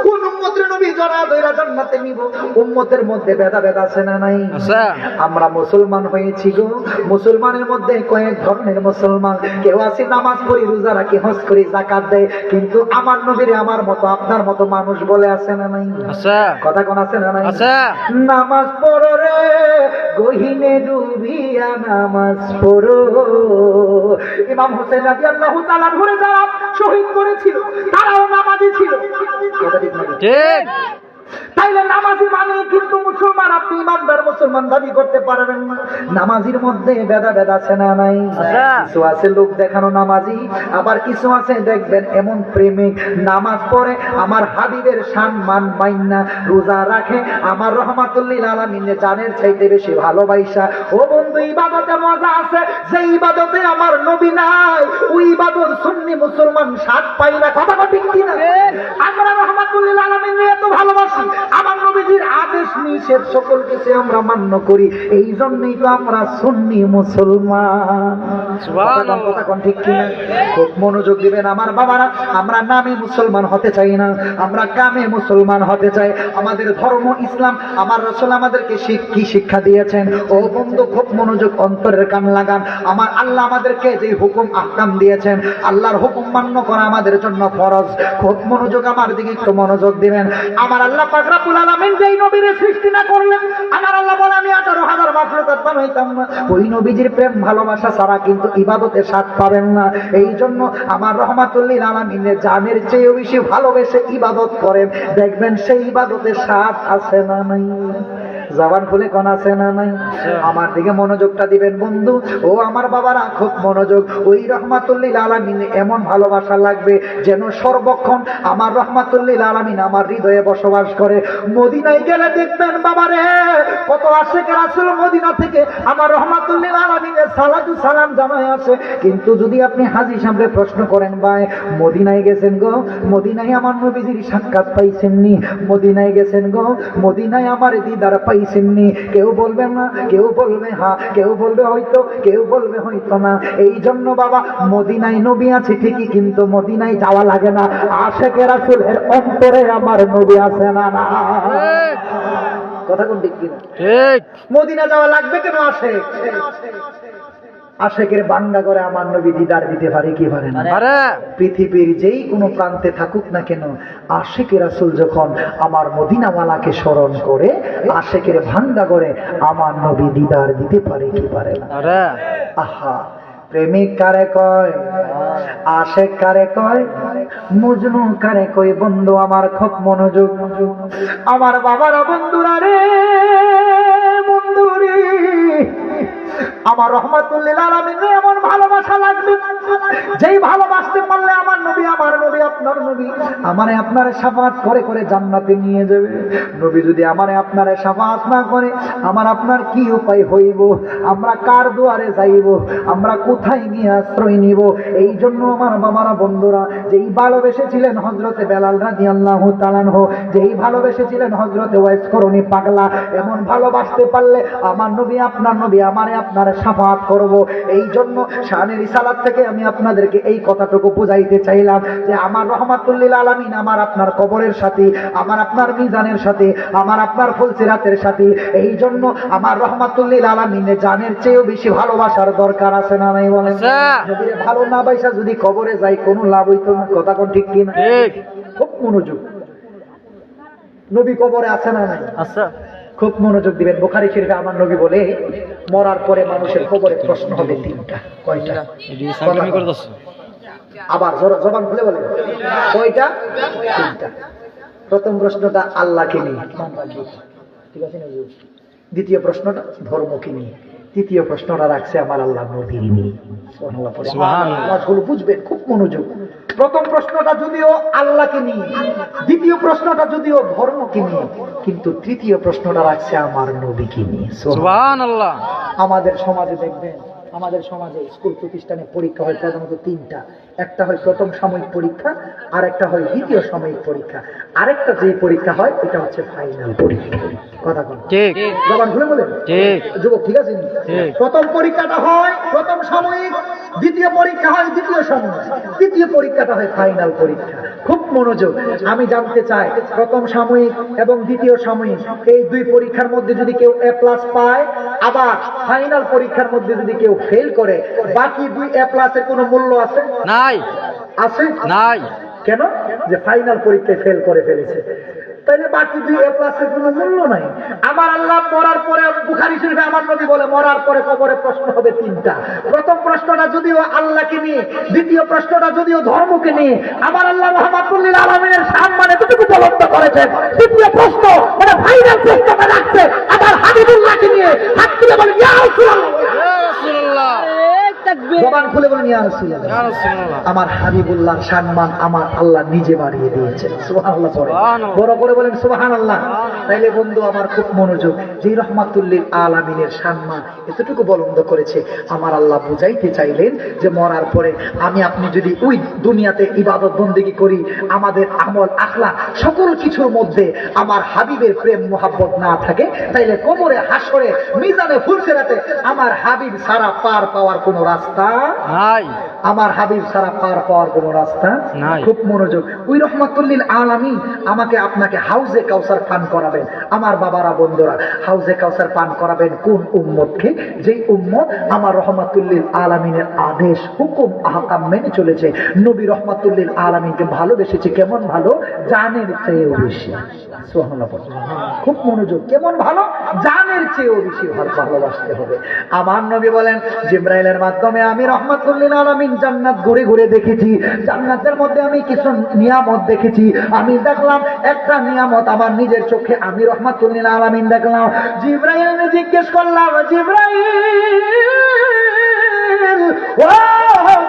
কোন উম্মতরে নবী জড়ায়া ধইরা জান্নাতে নিব? উম্মতের মধ্যে ভেদাভেদ আছে না নাই? আচ্ছা। আমরা মুসলমান হয়েছি গো, মুসলমানের মধ্যে কয়েক ধরনের মুসলমান। কেউ আছে নামাজ পড়ি, রোজা রাখি, হজ করি, যাকাত দেয়, কিন্তু আমার নবীরে আমার মতো আপনার মতো মানুষ বলে আছে না নাই? আচ্ছা। কথা কোন আছে না নাই? আচ্ছা। নামাজ পড়ো রে গহিনে ডুবিয়া নামাজ পড়ো। ইমাম হোসেন রাদিয়াল্লাহু তাআলা ঘুরে যারা শহীদ করেছিল তারাও নামাজি ছিল। কথা ঠিক নাকি? ঠিক। তাইলে নামাজি মানে কিন্তু মুসলমান, আপনি ইমানদার মুসলমান দাবি করতে পারবেন না। নামাজির মধ্যে ভেদাভেদ আছে না নাই? কিছু আছে লোক দেখানো নামাজি, আবার কিছু আছে দেখবেন এমন প্রেমিক, নামাজ পড়ে আমার হাবিবের সম্মান মাইন্না, রোজা রাখে আমার রহমাতুল লিল আলামিনের জানের চাইতে বেশি ভালোবাসা। ও বন্ধু, ইবাদতে মজা আছে, যে ইবাদতে আমার নবী নাই ওই ইবাদত সুন্নি মুসলমান স্বাদ পাই না। কথা ঠিক কিনা? আমরা রহমাতুল লিল আলামিনের এত ভালোবাসি, আমার নবীজির আদেশ নিষেধ সকল কিছু আমরা মান্য করি, এই জন্যই তো আমরা সুন্নি মুসলমান। কথা কোন ঠিক কিনা? খুব মনোযোগ দিবেন আমার বাবারা। আমরা নামে মুসলমান হতে চাই না, আমরা কামে মুসলমান হতে চাই। আমাদের ধর্ম ইসলাম, আমার রাসূল আমাদেরকে কি শিক্ষা দিয়েছেন? ও বন্ধু, খুব মনোযোগ, অন্তরের কান লাগান। আমার আল্লাহ আমাদেরকে যে হুকুম আহকাম দিয়েছেন, আল্লাহর হুকুম মান্য করা আমাদের জন্য ফরজ। খুব মনোযোগ, আমার দিকে একটু মনোযোগ দিবেন। আমার আল্লাহ পাক রব্বুল আলামিন যেই নবীরে সৃষ্টি না করলেন, আমার আল্লাহ বলে আমি 18,000 মাখলুকাত বানাইতাম না। ওই নবীজির প্রেম ভালোবাসা ছাড়া কিন্তু ইবাদতের স্বাদ পাবেন না। এই জন্য আমার রহমাতুল লিল আলামিনের জানের চেয়েও বেশি ভালোবেসে ইবাদত করেন, দেখবেন সেই ইবাদতের স্বাদ আছে না নাই? জবান খুলে কোন আছে না নাই? আমার দিকে মনোযোগটা দিবেন বন্ধু। ও আমার বাবারা, খুব মনোযোগ। ওই রহমাতুল লিল আলামিন এমন ভালোবাসা লাগবে যেন সর্বক্ষণ আমার রহমাতুল লিল আলামিন আমার হৃদয়ে বসবাস করে। মদিনায় গেলে দেখবেন বাবারে কত আশিক রাসূল মদিনা থেকে আমার রহমাতুল লিল আলামিনের সালাতু সালাম জানায় আসে। কিন্তু যদি আপনি হাজী সাহেবকে প্রশ্ন করেন, ভাই মদিনায় গেছেন গো, মদিনায় আমার নবীজির সাক্ষাৎ পাইছেননি? মদিনায় গেছেন গো, মদিনায় আমার দিদার পাইছেননি? কেউ বলবে না, কেউ বলবে হ্যাঁ, কেউ বলবে হয়তো, কেউ বলবে হয়তো না। এই জন্য বাবা, মদিনায় নবী আছে ঠিকই, কিন্তু মদিনায় যাওয়া লাগে না। আশিকে রাসূলের অন্তরে আমার নবী আছে না? না, কথা কোন ঠিক কিনা? ঠিক। মদিনা যাওয়া লাগবে কেন? আশিকের বাঙ্গা করে আমার নবী দিদার দিতে পারে কি পারে না? আরে পৃথিবীর যেই কোনো প্রান্তে থাকুক না কেন, আশিকে রাসূল যখন আমার মদিনাওয়ালাকে স্মরণ করে, আশিকের ভাঙ্গা করে আমার নবী দিদার দিতে পারে কি পারে না? আরে আহা, প্রেমিক কারে কয়, আশিক কারে কয়, মজনু কারে কয়? বন্ধু আমার, খুব মনোযোগ। আমার বাবারা, বন্ধুরা রে, বন্ধু রে, আমার রহমাতুল লিল আলামিনের এমন ভালোবাসা লাগবে যেই ভালোবাসতে পারলে আমার নবী আপনার নবী আমারে আপনারে শাফাআত করে করে জান্নাতে নিয়ে যাবে। নবী যদি আমারে আপনারে শাফাআত না করে, আমার আপনার কি উপায় হইব? আমরা কার দুয়ারে যাইব? আমরা কোথায় গিয়ে আশ্রয় নিব? এই জন্য আমার বাবারা, বন্ধুরা, যেই ভালোবেসেছিলেন হযরতে বেলাল রাদিয়াল্লাহু তাআলা আনহু, যেই ভালোবেসেছিলেন হযরতে ওয়াইস করণী পাগলা, এমন ভালোবাসতে পারলে আমার নবী আপনার নবী আমারে আপনারে শাফাআত করব। এই জন্য শানে রিসালাত থেকে আমি আপনাদেরকে এই কথাটুকু বুঝাইতে চাইলাম যে আমার রহমাতুল লিল আলামিন আমার আপনার কবরের সাথে, আমার আপনার মিজানের সাথে, আমার আপনার ফুলসিরাতের সাথে। এই জন্য আমার রহমাতুল লিল আলামিনের জানের চেয়েও বেশি ভালোবাসার দরকার আছে না নাই বলেন? যদি ভালো না বাইসা যদি কবরে যাই, কোনো লাভ হইতো না। কথা কোন ঠিক কিনা? ঠিক। খুব মনোযোগ। নবী কবরে আছে না নাই? আচ্ছা। খুব মনোযোগ দিবেন। বুখারী শরীফে আমার নবী বলে, মরার পরে মানুষের কবরে প্রশ্ন হবে তিনটা। কয়টা? আবার জবান খুলে বলেন, কয়টা? তিনটা। প্রথম প্রশ্নটা আল্লাহকে নিয়ে, ঠিক আছে না? দ্বিতীয় প্রশ্নটা ধর্মকে নিয়ে, তৃতীয় প্রশ্নটা রাখছে আমার আল্লাহ নবীর নিয়ে। সুবহানাল্লাহ। বুঝবেন, খুব মনোযোগ। প্রথম প্রশ্নটা যদিও আল্লাহকে নিয়ে, দ্বিতীয় প্রশ্নটা যদিও ধর্মকে নিয়ে, কিন্তু তৃতীয় প্রশ্নটা রাখছে আমার নবীকে নিয়ে। সুবহানাল্লাহ। আমাদের সমাজে দেখবেন, আমাদের সমাজে স্কুল প্রতিষ্ঠানে পরীক্ষা হয় প্রধানত তিনটা। একটা হয় প্রথম সাময়িক পরীক্ষা, আর একটা হয় দ্বিতীয় সাময়িক পরীক্ষা, আরেকটা যে পরীক্ষা হয় এটা হচ্ছে ফাইনাল পরীক্ষা। কথা বল ঠিক জবান খুলে বলেন ঠিক যুবক, ঠিক আছে? ঠিক। প্রথম পরীক্ষাটা হয় প্রথম সাময়িক, দ্বিতীয় পরীক্ষা হয় দ্বিতীয় সাময়িক, তৃতীয় পরীক্ষাটা হয় ফাইনাল পরীক্ষা। খুব মনোযোগ, আমি জানতে চাই প্রথম সাময়িক এবং দ্বিতীয় সাময়িক এই দুই পরীক্ষার মধ্যে যদি কেউ এ প্লাস পায়, আবার ফাইনাল পরীক্ষার মধ্যে যদি কেউ ফেল করে, বাকি দুই এ প্লাসের কোনো মূল্য আছে? নাই আছে? নাই। কেন? যে ফাইনাল পরীক্ষায় ফেল করে ফেলেছে, তাইলে বাকি দুই এ প্লাসের কোনো মূল্য নাই। আমার আল্লাহ মরার পরে, বুখারী শরীফে আমার নবী বলে, মরার পরে কবরে প্রশ্ন হবে তিনটা। প্রথম প্রশ্নটা যদিও আল্লাহকে নিয়ে, দ্বিতীয় প্রশ্নটা যদিও ধর্মকে নিয়ে, আমার আল্লাহ রাহমাতুল লিল আলামিনের সম্মানে এতটুকু বলন্দ করেছেন। তৃতীয় প্রশ্ন মানে ফাইনাল প্রশ্নটা রাখছে আমার হাবিবুল্লাহকে নিয়ে। হাত তুলে বলেন ইয়া রাসূলুল্লাহ, ইয়া রাসূলুল্লাহ, জবান খুলে বলেন ইয়া রাসূলুল্লাহ। ইয়া রাসূলুল্লাহ। আমার হাবিবুল্লাহর সম্মান আমার আল্লাহ নিজে বাড়িয়ে দিয়েছেন। সুবহানাল্লাহ পড়েন, সুবহানাল্লাহ। বড় করে বলেন সুবহানাল্লাহ। তাইলে বন্ধু আমার খুব মনোযোগ, যে রহমাতুল লিল আলামিনের সম্মান এতটুকু বলন্দ করেছে, আমার আল্লাহ বুঝাইতে চাইলেন যে মরার পরে আমি আপনি যদি ওই দুনিয়াতে ইবাদত বন্দেগী করি, আমাদের আমল আখলাক সকল কিছুর মধ্যে আমার হাবিবের প্রেম মোহাব্বত না থাকে, তাইলে কবরে হাসরে মিজানে ফুলসিরাতে আমার হাবিব ছাড়া পার পাওয়ার কোনো রাস্তা নাই আমার হাবিব ছাড়া পার পাওয়ার কোনো রাস্তা নাই। খুব মনোযোগ, ওই রহমাতুল লিল আলামিন আমাকে আপনাকে হাউজে কাউসার পান করাবেন। আমার বাবারা বন্ধুরা, হাউজে কাউসার পান করাবেন কোন উম্মতকে? যেই উম্মত আমার রহমাতুল লিল আলামিনের আদেশ হুকুম আহকাম মেনে চলেছে, নবী রহমাতুল লিল আলামিনকে ভালোবেসেছে। কেমন ভালো? জানের চেয়েও বেশি। সুবহানাল্লাহ। খুব মনোযোগ, কেমন ভালো? জানের চেয়েও বেশি ভালোবাসতে হবে। আমার নবী বলেন, জিবরাইলের মাধ্যমে আমি রহমাতুল লিল আলামিন জান্নাত ঘুরে ঘুরে দেখেছি। জান্নাতের মধ্যে আমি কিছু নিয়ামত দেখেছি। আমি দেখলাম একটা নিয়ামত আমার নিজের চোখে, আমি রহমাতুল লিল আলামিন দেখলাম। জিবরাইল জিজ্ঞেস করলাম, জিবরাইল ও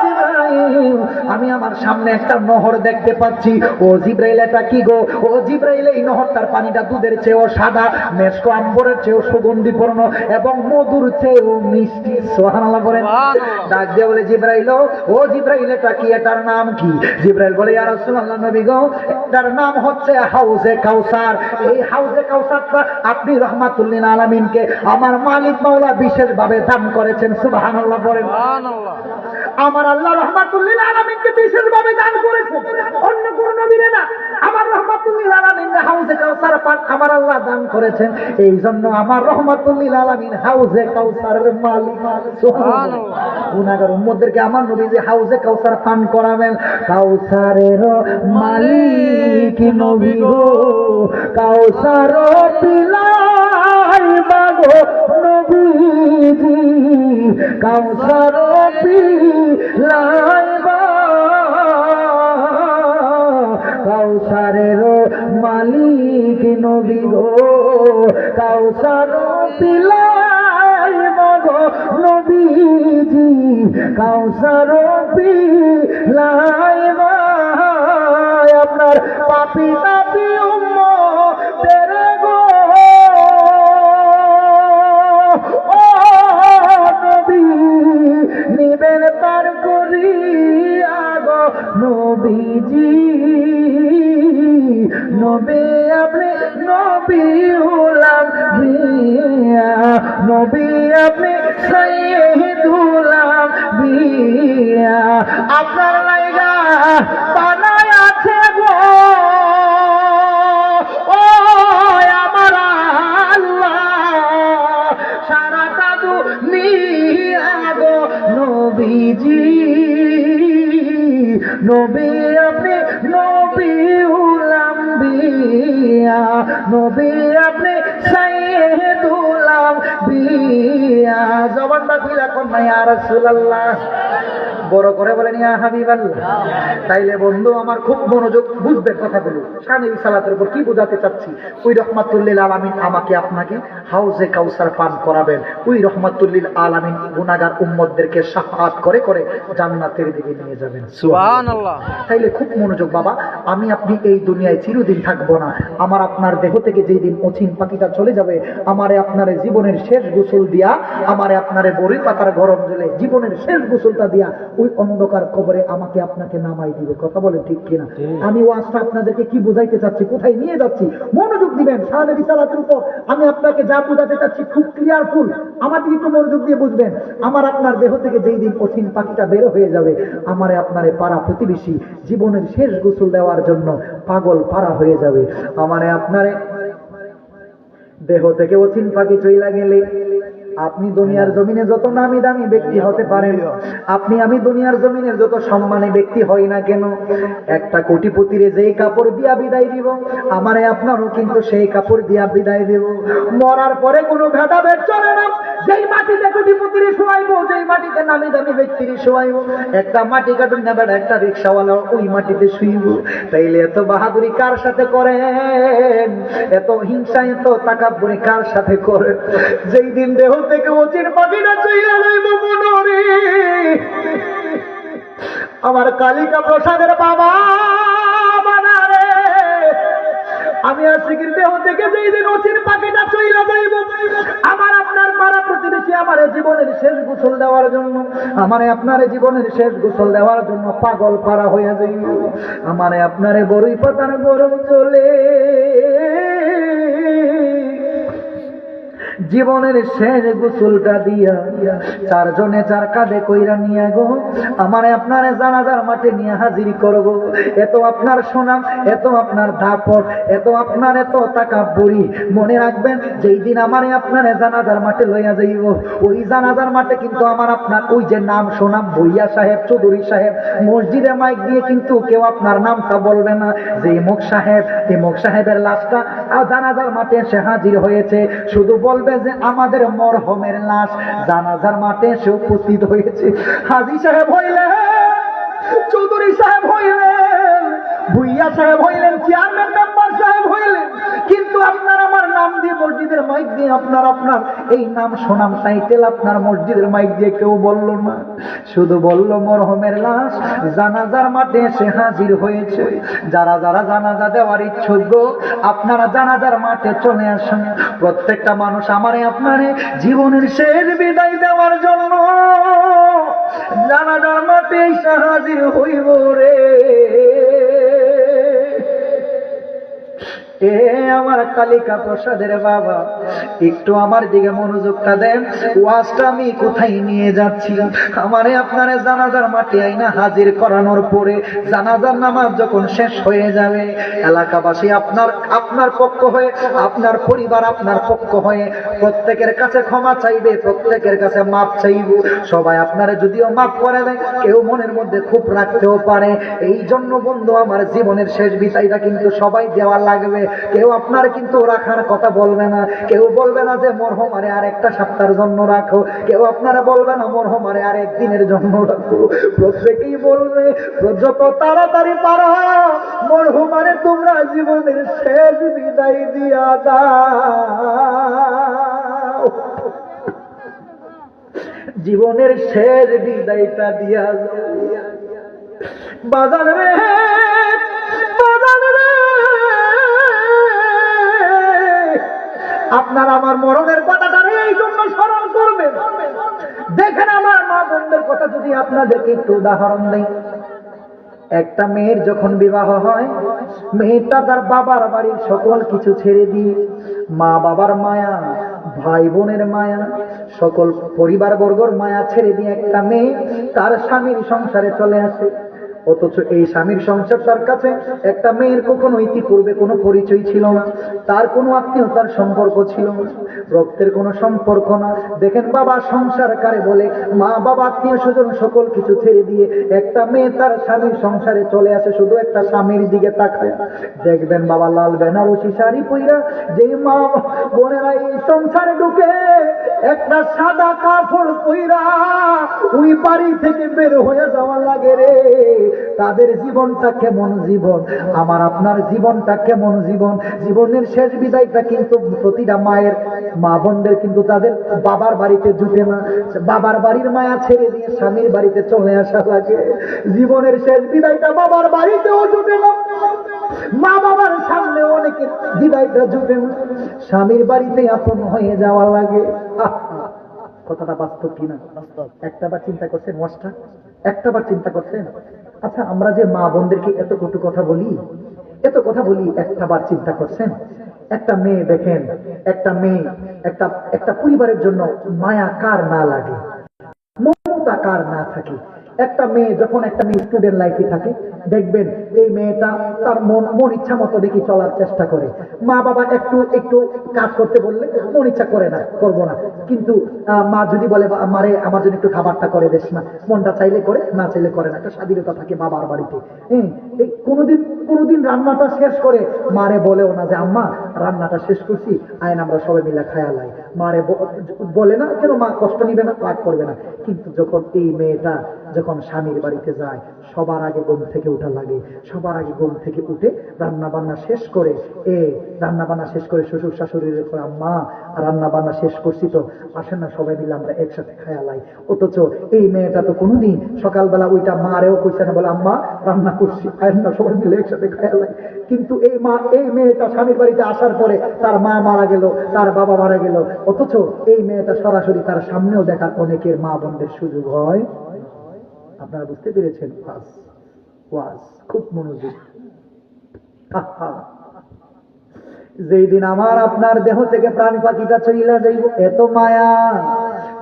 জিবরাইল, আমি আমার সামনে একটা নহর দেখতে পাচ্ছি। ও জিবরাইল, এটা কি গো? ও জিবরাইল, এই নহরটার পানিটা দুধের চেয়েও সাদা, মেশক আম্বরের চেয়েও সুগন্ধিপূর্ণ এবং মধুর চেয়েও মিষ্টি। সুবহানাল্লাহ বলেন। ডাক দিয়ে বলে, জিবরাইল ও জিবরাইল, এটা কি? এটার নাম কি? জিবরাইল বলে, ইয়া রাসূলুল্লাহ নবী গো, এটার নাম হচ্ছে হাউজে কাউসার। এই হাউজে কাউসারটা আপনি রহমাতুল লিল আলামিনকে আমার মালিক মাওলা বিশেষভাবে দান করেছেন। সুবহানাল্লাহ বলেন। সুবহানাল্লাহ। আমার আল্লাহ রহমাতুল লিল আলামিনকে বিশেষভাবে দান করেছেন, অন্য কোন নবীরে না। আমার রহমাতুল লিল আলামিন হাউজে কাউসার পান আমার আল্লাহ দান করেছেন। এই জন্য আমার রহমাতুল লিল আলামিন হাউজে কাউসারের মালিক। সুবহানাল্লাহ। গুনাহগার উম্মতদেরকে আমার নবী যে হাউজে কাউসার পান করাবেন, কাউসারের মালিক নবী গো, কাউসার পিলাই মাগো নবীজি, কাউসার পিলাই কাউসারের মালিক নবী গো, কাউসার পিলাই মাগো নবীজি, কাউসার পিলাই আপনার পাপি তাপি উম্মতের গো ও নবী, নিবেন তার করিয়া গো নবীজি, নবী আপনি নবী উলাম বিয়া, নবী আপনি সাইয়্যিদ উলাম বিয়া, আপনার লাইগা বানায় আছে গো ও আমার আল্লাহ সারাটা দুনিয়া গো নবীজি, নবী আপনি নবী উলাম বিয়া, নবী আপনি সাইয়্যিদ উলাম বিয়া। জবানটা খুলে কোন ইয়া রাসূলুল্লাহ। বড় করে বলেন ইয়া হাবিবাল্লাহ। তাইলে বন্ধু আমার খুব মনোযোগ বুঝবেন কথাগুলো। শানে রিসালাতের উপর কি বোঝাতে চাচ্ছি, ওই রহমাতুল্লিল আলামিন আমাকে আপনাকে হাউজে কাউসার পান করাবেন। ওই রহমাতুল্লিল আলামিন গুনাহগার উম্মতদেরকে শাফাআত করে করে জান্নাতের দিকে নিয়ে যাবেন। সুবহানাল্লাহ। তাইলে খুব মনোযোগ বাবা, আমি আপনি এই দুনিয়ায় চিরদিন থাকবো না। আমার আপনার দেহ থেকে যেই দিন অচিন পাখিটা চলে যাবে, আমারে আপনারে জীবনের শেষ গোসল দিয়া, আমারে আপনারে বড়ি পাতার গরম জলে জীবনের শেষ গোসলটা দিয়া ওই অন্ধকার কবরে আমাকে আপনাকে নামাই দিবে। কথা বলেন ঠিক কিনা? আমি ওয়াজটা আপনাদেরকে কি বুঝাইতে চাচ্ছি, কোথায় নিয়ে যাচ্ছি, মনোযোগ দিবেন। শানে রিসালাতের উপর আমি আপনাকে যা বুঝাতে চাচ্ছি খুব ক্লিয়ারফুল, আমার দিকে একটু মনোযোগ দিয়ে বুঝবেন। আমার আপনার দেহ থেকে যেই দিন অচিন পাখিটা বের হয়ে যাবে, আমারে আপনারে পাড়া প্রতিবেশী জীবনের শেষ গোসল দেওয়ার জন্য পাগল পাড়া হয়ে যাবে। আমারে আপনারে দেহ থেকে অচিন পাখি চইলা গেলে আপনি দুনিয়ার জমিনে যত নামি দামি ব্যক্তি হতে পারেন, আপনি আমি দুনিয়ার জমিনের যত সম্মানী ব্যক্তি হই না কেন, একটা কোটিপতিরে যেই কাপড় দিয়া বিদায় দিব, আমারে আপনারও কিন্তু সেই কাপড় দিয়া বিদায় দেব। মরার পরে কোনো ভেদাভেদ চলে না। যেই মাটিতে কোটিপতিরে শোয়াইবো, যেই মাটিতে নামি দামি ব্যক্তিরে শোয়াইবো, একটা মাটি কাটুন না বেড়া, একটা রিক্সাওয়ালা ওই মাটিতে শুইব। তাইলে এত বাহাদুরি কার সাথে করেন, এত হিংসা এত তাকাব্বুরি কার সাথে করেন? যেই দিন দেহ থেকে অচিন পাখিটা চইলা যাইব মনরে, আমার কালিকা প্রসাদের বাবা বানারে, আমি আশিকের দেহ থেকে যেই দিন অচিন পাখিটা চইলা যাইব, আমার আপনার পাড়া প্রতিবেশী আমারে জীবনের শেষ গোসল দেওয়ার জন্য, আমারে আপনারে জীবনের শেষ গোসল দেওয়ার জন্য পাগল পাড়া হইয়া যাইব। আমারে আপনারে বড়ই পাতার গরম চলে জীবনের শেষ গোসলটা দিয়া চারজনে চার কাঁধে কইরা নিয়ে গো আমারে আপনারে জানাজার মাঠে নিয়ে হাজির করব। এত আপনার সুনাম, এত আপনার দাপট, এত আপনার এত তাকাব্বুরি, মনে রাখবেন যেই দিন আমারে আপনারে জানাজার মাঠে লইয়া যাইব, ওই জানাজার মাঠে কিন্তু আমার আপনার ওই যে নাম সুনাম ভুইয়া সাহেব, চৌধুরী সাহেব, মসজিদে মাইক দিয়ে কিন্তু কেউ আপনার নামটা বলবে না যে মুখ সাহেব, এই মুখ সাহেবের লাশটা জানাজার মাঠে এসে হাজির হয়েছে। শুধু বলবে যে আমাদের মরহমের লাশ জানাজার মাঠে এসে উপস্থিত হয়েছে। হাজী সাহেব হইলেন, চৌধুরী সাহেব হইলেন, ভুইয়া সাহেব হইলেন, চেয়ারম্যান মেম্বার সাহেব হইলেন, কিন্তু আপনার আমার নাম দিয়ে মসজিদের মাইক দিয়ে আপনার এই নাম সুনাম টাইটেল আপনার মসজিদের মাইক দিয়ে কেউ বলল না। শুধু বলল মরহমের লাশ জানাজার মাঠে এসে হাজির হয়েছে। যারা যারা জানাজা দেওয়ার ইচ্ছুক আপনারা জানাজার মাঠে চলে আসুন। প্রত্যেকটা মানুষ আমারে আপনারে জীবনের শেষ বিদায় দেওয়ার জন্য জানাজার মাঠে এসে হাজির হইব রে। এ আমার কালিকা প্রসাদের বাবা, একটু আমার দিকে মনোযোগটা দেন। ওয়াজটা আমি কোথায় নিয়ে যাচ্ছি? আমারে আপনারে জানাজার মাঠে আইনা হাজির করানোর পরে জানাজার নামাজ যখন শেষ হয়ে যাবে, এলাকাবাসী আপনার পক্ষ হয়ে, আপনার পরিবার আপনার পক্ষ হয়ে প্রত্যেকের কাছে ক্ষমা চাইবে, প্রত্যেকের কাছে মাপ চাইব। সবাই আপনারে যদিও মাপ করে দেয়, কেউ মনের মধ্যে খুব রাখতেও পারে। এই জন্য বন্ধু আমার জীবনের শেষ বিদায়টা কিন্তু সবাই দেওয়া লাগবে। কেউ আপনার কিন্তু রাখার কথা বলবে না, কেউ বলবে না যে মরহম আরে আর একটা সপ্তাহের জন্য রাখো, কেউ আপনারা বলবে না মরহম আরে আর একদিনের জন্য রাখো। প্রত্যেকেই বলবে যত তাড়াতাড়ি পারো মরহম আরে তোমরা জীবনের শেষ বিদায় দিয়া দাও, জীবনের শেষ বিদায়টা দিয়া দাও। বাজার রে বাজার রে, আপনার আমার মরণের কথাটা এই জন্য স্মরণ করবেন। দেখেন আমার মা বোনদের কথা যদি আপনাদেরকে একটু উদাহরণ দেই। একটা মেয়ের যখন বিবাহ হয়, মেয়েটা তার বাবার বাড়ির সকল কিছু ছেড়ে দিয়ে, মা বাবার মায়া, ভাই বোনের মায়া, সকল পরিবার বর্গর মায়া ছেড়ে দিয়ে একটা মেয়ে তার স্বামীর সংসারে চলে আসে। অথচ এই স্বামীর সংসার তার কাছে একটা মেয়ের কখনো ইতিপূর্বে কোনো পরিচয় ছিল না, তার কোনো আত্মীয়তার সম্পর্ক ছিল না, রক্তের কোনো সম্পর্ক না। দেখেন বাবা সংসার কারে বলে, মা বাবা আত্মীয় স্বজন সকল কিছু ছেড়ে দিয়ে একটা মেয়ে তার স্বামীর সংসারে চলে আসে, শুধু একটা স্বামীর দিকে তাকায়। দেখবেন বাবা লাল বেনারসি শাড়ি পইরা যে মা বোনেরা এই সংসারে ঢুকে, একটা সাদা কাপড় পইরা ওই বাড়ি থেকে বের হয়ে যাওয়া লাগে রে। তাদের জীবনটা কেমন জীবন, আমার আপনার জীবনটা কেমন জীবন। জীবনের শেষ বিদায়টা কিন্তু প্রতিটা মায়ের, মা বোনদের কিন্তু তাদের বাবার বাড়িতে জুটে না। বাবার বাড়ির মায়া ছেড়ে দিয়ে স্বামীর বাড়িতে চলে আসা লাগে। জীবনের শেষ বিদায়টা বাবার বাড়িতেও জুটে না, মা বাবার সামনে অনেকের বিদায়টা জুটে না, স্বামীর বাড়িতে আপন হয়ে যাওয়া লাগে। কথাটা বাস্তব কিনা? একটাবার চিন্তা করছেন ওয়াজটা? একটাবার চিন্তা করছেন? আচ্ছা, আমরা যে মা বোনদেরকে এত কটু কথা বলি, এত কথা বলি, একটাবার চিন্তা করছেন? একটা মেয়ে দেখেন, একটা মেয়ে, একটা পরিবারের জন্য মায়া কার না লাগে, মমতা কার না থাকে? একটা মেয়ে যখন একটা মেয়ে স্টুডেন্ট লাইফে থাকে, দেখবেন এই মেয়েটা তার মন ইচ্ছা মতো দেখি চলার চেষ্টা করে। মা বাবা একটু একটু কাজ করতে বললে মন ইচ্ছা করে না, করবো না। কিন্তু মা যদি বলে মারে আমার জন্য একটু খাবারটা করে দেস না, মনটা চাইলে করে, না চাইলে করে না। একটা স্বাধীনতা থাকে বাবার বাড়িতে। এই কোনোদিন রান্নাটা শেষ করে মারে বলেও না যে আম্মা রান্নাটা শেষ করছি, আইন আমরা সবাই মিলে খায়া লাই। মারে বলে না, কেন? মা কষ্ট নিবে না, রাগ করবে না। কিন্তু যখন এই মেয়েটা যখন স্বামীর বাড়িতে যায়, সবার আগে ঘুম থেকে উঠা লাগে। সবার আগে ঘুম থেকে উঠে রান্না বান্না শেষ করে, রান্না বান্না শেষ করে শ্বশুর শাশুড়ির করে আম্মা রান্না বান্না শেষ করছি তো, আসেন না সবাই মিলে আমরা একসাথে খায়া লাই। অথচ এই মেয়েটা তো কোনোদিন সকালবেলা ওইটা মারেও কইছে না, বলে আম্মা রান্না করছি, আসেন না সবাই মিলে একসাথে খায়া লাই। কিন্তু এই মেয়েটা স্বামীর বাড়িতে আসার পরে তার মা মারা গেল, তার বাবা মারা গেল, অথচ এই মেয়েটা সরাসরি তার সামনেও দেখার অনেকের মা বোনদের সুযোগ হয়। আপনারা বুঝতে পেরেছেন? ওয়াজ খুব মনোযোগ। যেই দিন আমার আপনার দেহ থেকে প্রাণ পাখিটা চইলা যাইব, এত মায়া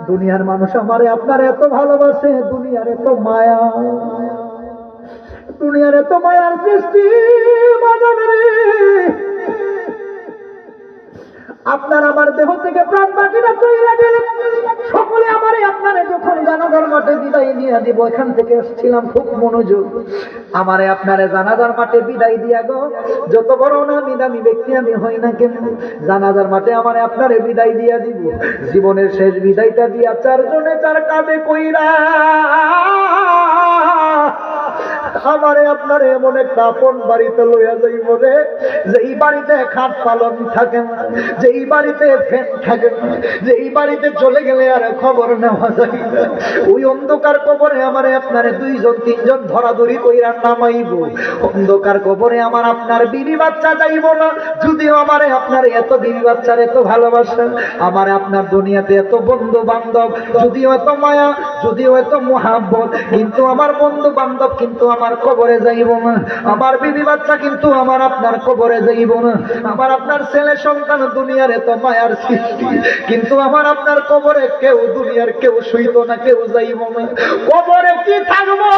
দুনিয়ার মানুষ আমারে আপনার এত ভালোবাসে, দুনিয়ার এত মায়া, দুনিয়ার এত মায়ার সৃষ্টি বাজারে রে। আপনার আমার দেহ থেকে প্রাণ পাখিটা চইলা গেলে সকলে আমারে আপনারে যখন জানাজার মাঠে বিদায় নিয়ে দিব, এখান থেকে আসছিলাম খুব মনোযোগ, আমারে আপনারে জানাজার মাঠে বিদায় দিয়া গো, যত বড় নামি দামি ব্যক্তি আমি হই না কেন, জানাজার মাঠে আমারে আপনারে বিদায় দিয়া দিব। জীবনের শেষ বিদায়টা দিয়া চারজনে চার কাঁধে কইরা আমারে আপনারে এমন একটা আপন বাড়িতে লইয়া যাইব রে, যে এই বাড়িতে খাট পালন থাকে না, যে এই বাড়িতে ফ্যান থাকে না, যে এই বাড়িতে চলে গেলে আর খবর নেওয়া যায় না। ওই অন্ধকার কবরে আমারে আপনারে দুইজন তিনজন ধরাধরি কইরা নামাইব। অন্ধকার কবরে আমার আপনার বিবি বাচ্চা যাইব না, যদিও আমারে আপনার এত বিবি বাচ্চার এত ভালোবাসা, আমার আপনার দুনিয়াতে এত বন্ধু বান্ধব, যদিও এত মায়া, যদিও এত মোহাব্বত, কিন্তু আমার বন্ধু বান্ধব কিন্তু আমার কবরে যাইব না, আমার বিবি বাচ্চা কিন্তু আমার আপনার কবরে যাইব না, আমার আপনার ছেলে সন্তান দুনিয়ার এত মায়ার সৃষ্টি, কিন্তু আমার আপনার কবরে কেউ, দুনিয়ার কেউ শুইত না, কেউ যাইব না। কবরে কি থাকবো?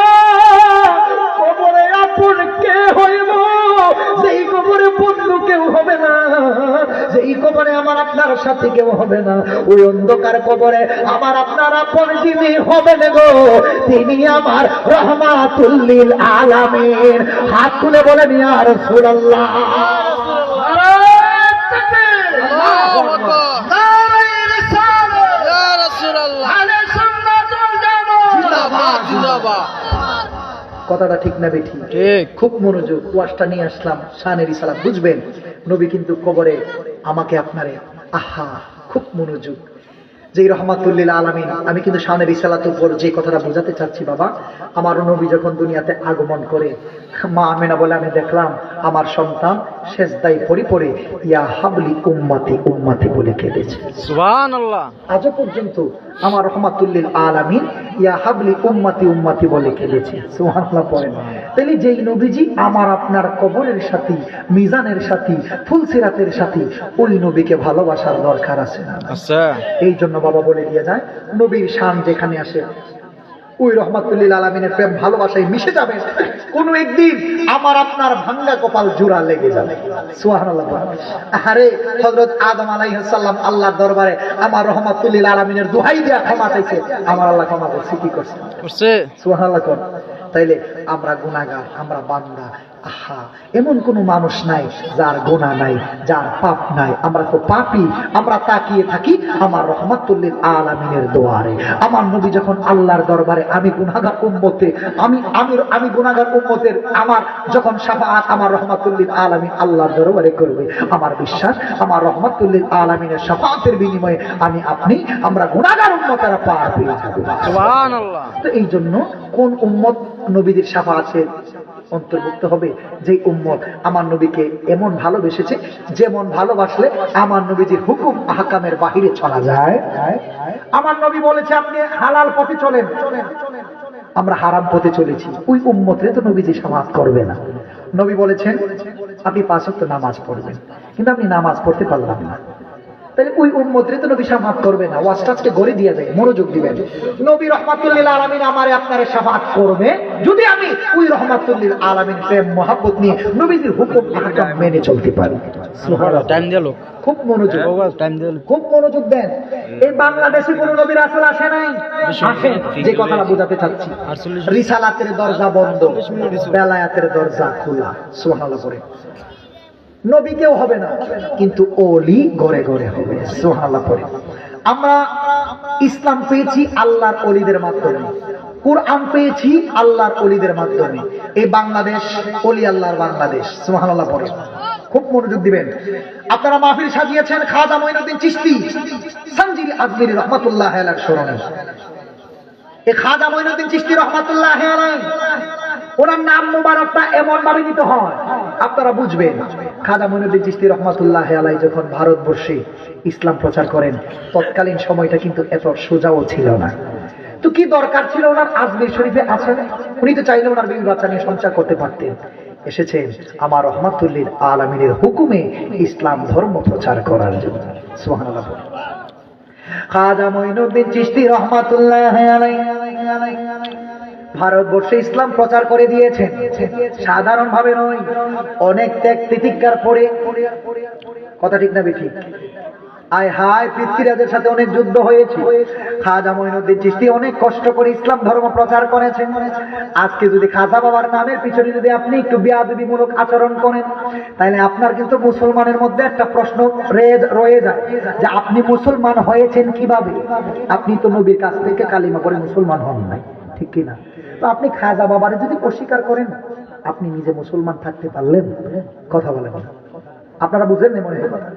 কবরে আপন কে হইব? যেই কবরে বন্ধু কেউ হবে না, যেই কবরে আমার আপনার সাথে কেউ হবে না, ওই অন্ধকার কবরে আমার আপনার আপন যিনি হবেন গো, তিনি আমার রহমাতুল লিল আলামিন। হাত তুলে বলেন ইয়া রাসূলুল্লাহ। কথাটা ঠিক না বেঠি? ঠিক। খুব মনোযোগ, ওয়াজটা নিয়ে আসলাম শানের ইসালা, বুঝবেন? নবী কিন্তু কবরে আমাকে আপনারে, আহা খুব মনোযোগ। যেই রহমাতুল লিল আলামিন, আমি কিন্তু শানের ইসালাতের উপর যে কথাটা বোঝাতে চাচ্ছি বাবা, আমার নবী যখন দুনিয়াতে আগমন করে, মা আমেনা বলে আমি দেখলাম আমার সন্তান সেজদায় পড়ে ইয়া হাবলি উম্মতি উম্মতি বলে কেঁদেছে। সুবহানাল্লাহ। আজও পর্যন্ত আমার রহমাতুল লিল আলামিন ইয়া হাবলি উম্মতি উম্মতি বলে কেঁদেছে। সুবহানাল্লাহ পড়েন। তাহলে যেই নবীজি আমার আপনার কবরের সাথী, মিজানের সাথী, ফুলসিরাতের সাথী, ওই নবীকে ভালোবাসার দরকার আছে না? আচ্ছা। এই জন্য বাবা বলে দিয়ে যায়, নবীর শান যেখানে আসে ওই রহমাতুল লিল আলামিনের প্রেম ভালোবাসায় মিশে যাবে, কোন একদিন আমার আপনার ভাঙ্গা কপাল জোড়া লেগে যাবে। সুবহানাল্লাহ। আরে হযরত আদম আলাইহিস সালাম আল্লাহর দরবারে আমার রহমাতুল লিল আলামিনের দোহাই দিয়া ক্ষমা চাইছে, আমার আল্লাহ ক্ষমা করছে। কি করছে? করছে। সুবহানাল্লাহ। তাইলে আমরা গুনাহগার, আমরা বান্দা, আহা, এমন কোনো মানুষ নাই যার গুনাহ নাই, যার পাপ নাই। আমরা তো পাপী। আমরা তাকিয়ে থাকি আমার রহমাতুল লিল আলামিনের দুয়ারে। আমার নবী যখন আল্লাহর দরবারে, আমি গুনাহগার উম্মতে, আমি গুনাহগার উম্মতের আমার যখন শাফাআত আমার রহমাতুল লিল আলামিন আল্লাহর দরবারে করবে, আমার বিশ্বাস আমার রহমাতুল লিল আলামিনের শাফাআতের বিনিময়ে আপনি আমরা গুনাহগার উম্মতেরা পার পেয়ে যাব। সুবহানাল্লাহ। তো এই জন্য কোন উম্মত নবীদের শাফাআতের অন্তর্ভুক্ত হবে? যে উম্মত আমার নবীকে এমন ভালোবেসেছে, যেমন ভালোবাসলে আমার নবীজির হুকুম আহকামের বাহিরে চলা যায়। আমার নবী বলেছে আপনি হালাল পথে চলেন, আমরা হারাম পথে চলেছি, ওই উম্মতরে তো নবীজি শাফাআত করবে না। নবী বলেছেন আপনি 5 ওয়াক্ত নামাজ পড়বেন, কিন্তু আপনি নামাজ পড়তে পারলাম না, তাহলে ওই উম্মতরে তো নবী শাফাআত করবে না। ওয়াজটাকে গড়ে দিয়ে যায়, মনোযোগ দিবেন। নবী রাহমাতুল লিল আলামিন আমারে আপনারে শাফাআত করবে যদি আমি ওই রাহমাতুল লিল আলামিন প্রেম মহব্বত নিয়ে নবীজির হুকুম আহকাম মেনে চলতে পারি। সুবহানাল্লাহ। টাইম দিল। খুব মনোযোগ, টাইম দিল। খুব মনোযোগ দেন। এই বাংলাদেশে কোনো নবী রাসূল আসে নাই। আসেন, যে কথাটা বোঝাতে চাচ্ছি, রিসালাতের দরজা বন্ধ, বেলায়াতের দরজা খোলা। সুবহানাল্লাহ করে নবী কেউ হবে না, কিন্তু ওলি ঘরে ঘরে হবে। সুবহানাল্লাহ পড়ে। আমরা ইসলাম পেয়েছি আল্লাহর ওলিদের মাধ্যমে, কুরআন পেয়েছি আল্লাহর ওলিদের মাধ্যমে। এই বাংলাদেশ ওলি আল্লাহর বাংলাদেশ। সুবহানাল্লাহ পড়ে। খুব মনোযোগ দিবেন। আপনারা মাহফিল সাজিয়েছেন খাজা মঈনুদ্দিন চিশতি সানজিরি আজমিরি রহমাতুল্লাহ আলাইহির স্মরণে। এই খাজা মঈনুদ্দিন চিশতি রহমাতুল্লাহ আলাইহি, ওনার নাম মুবারকটা এমন ভাবে নিতে হয় আপনারা বুঝবেন। খাজা মঈনুদ্দিন চিশতি রহমাতুল্লাহ আলাইহি যখন ভারতবর্ষে ইসলাম প্রচার করেন, তৎকালীন সময়টা কিন্তু এত সোজাও ছিল না। তো কি দরকার ছিল ওনার আজমির শরীফে আছেন? উনি তো চাইলে ওনার বিবি বাচ্চা নিয়ে সংসার করতে পারতেন। এসেছেন আমার রহমাতুল লিল আলামিনের হুকুমে ইসলাম ধর্ম প্রচার করার জন্য। সুবহানাল্লাহ। খাজা মঈনুদ্দিন চিশতি রহমাতুল্লাহ আলাইহি ভারতবর্ষে ইসলাম প্রচার করে দিয়েছেন। সাধারণ ভাবে নয়, অনেক ত্যাগ তিতিক্ষার পরে। কথা ঠিক না বেঠিক? আয় হায়, পৃথ্বীরাজের সাথে অনেক যুদ্ধ হয়েছে। খাজা মঈনুদ্দিন চিশতি অনেক কষ্ট করে ইসলাম ধর্ম প্রচার করেছেন। আজকে যদি খাজা বাবার নামের পিছনে যদি আপনি একটু বেয়াদবিমূলক আচরণ করেন, তাহলে আপনার কিন্তু মুসলমানের মধ্যে একটা প্রশ্ন রয়ে যায় যে আপনি মুসলমান হয়েছেন কিভাবে? আপনি তো নবীর কাছ থেকে কালিমা পড়ে মুসলমান হন নাই, ঠিক কিনা? তো আপনি খাজা বাবারে যদি অস্বীকার করেন, আপনি নিজে মুসলমান থাকতে পারলেন? কথা বলেন না, আপনারা বুঝেন না মনে হয় কথা।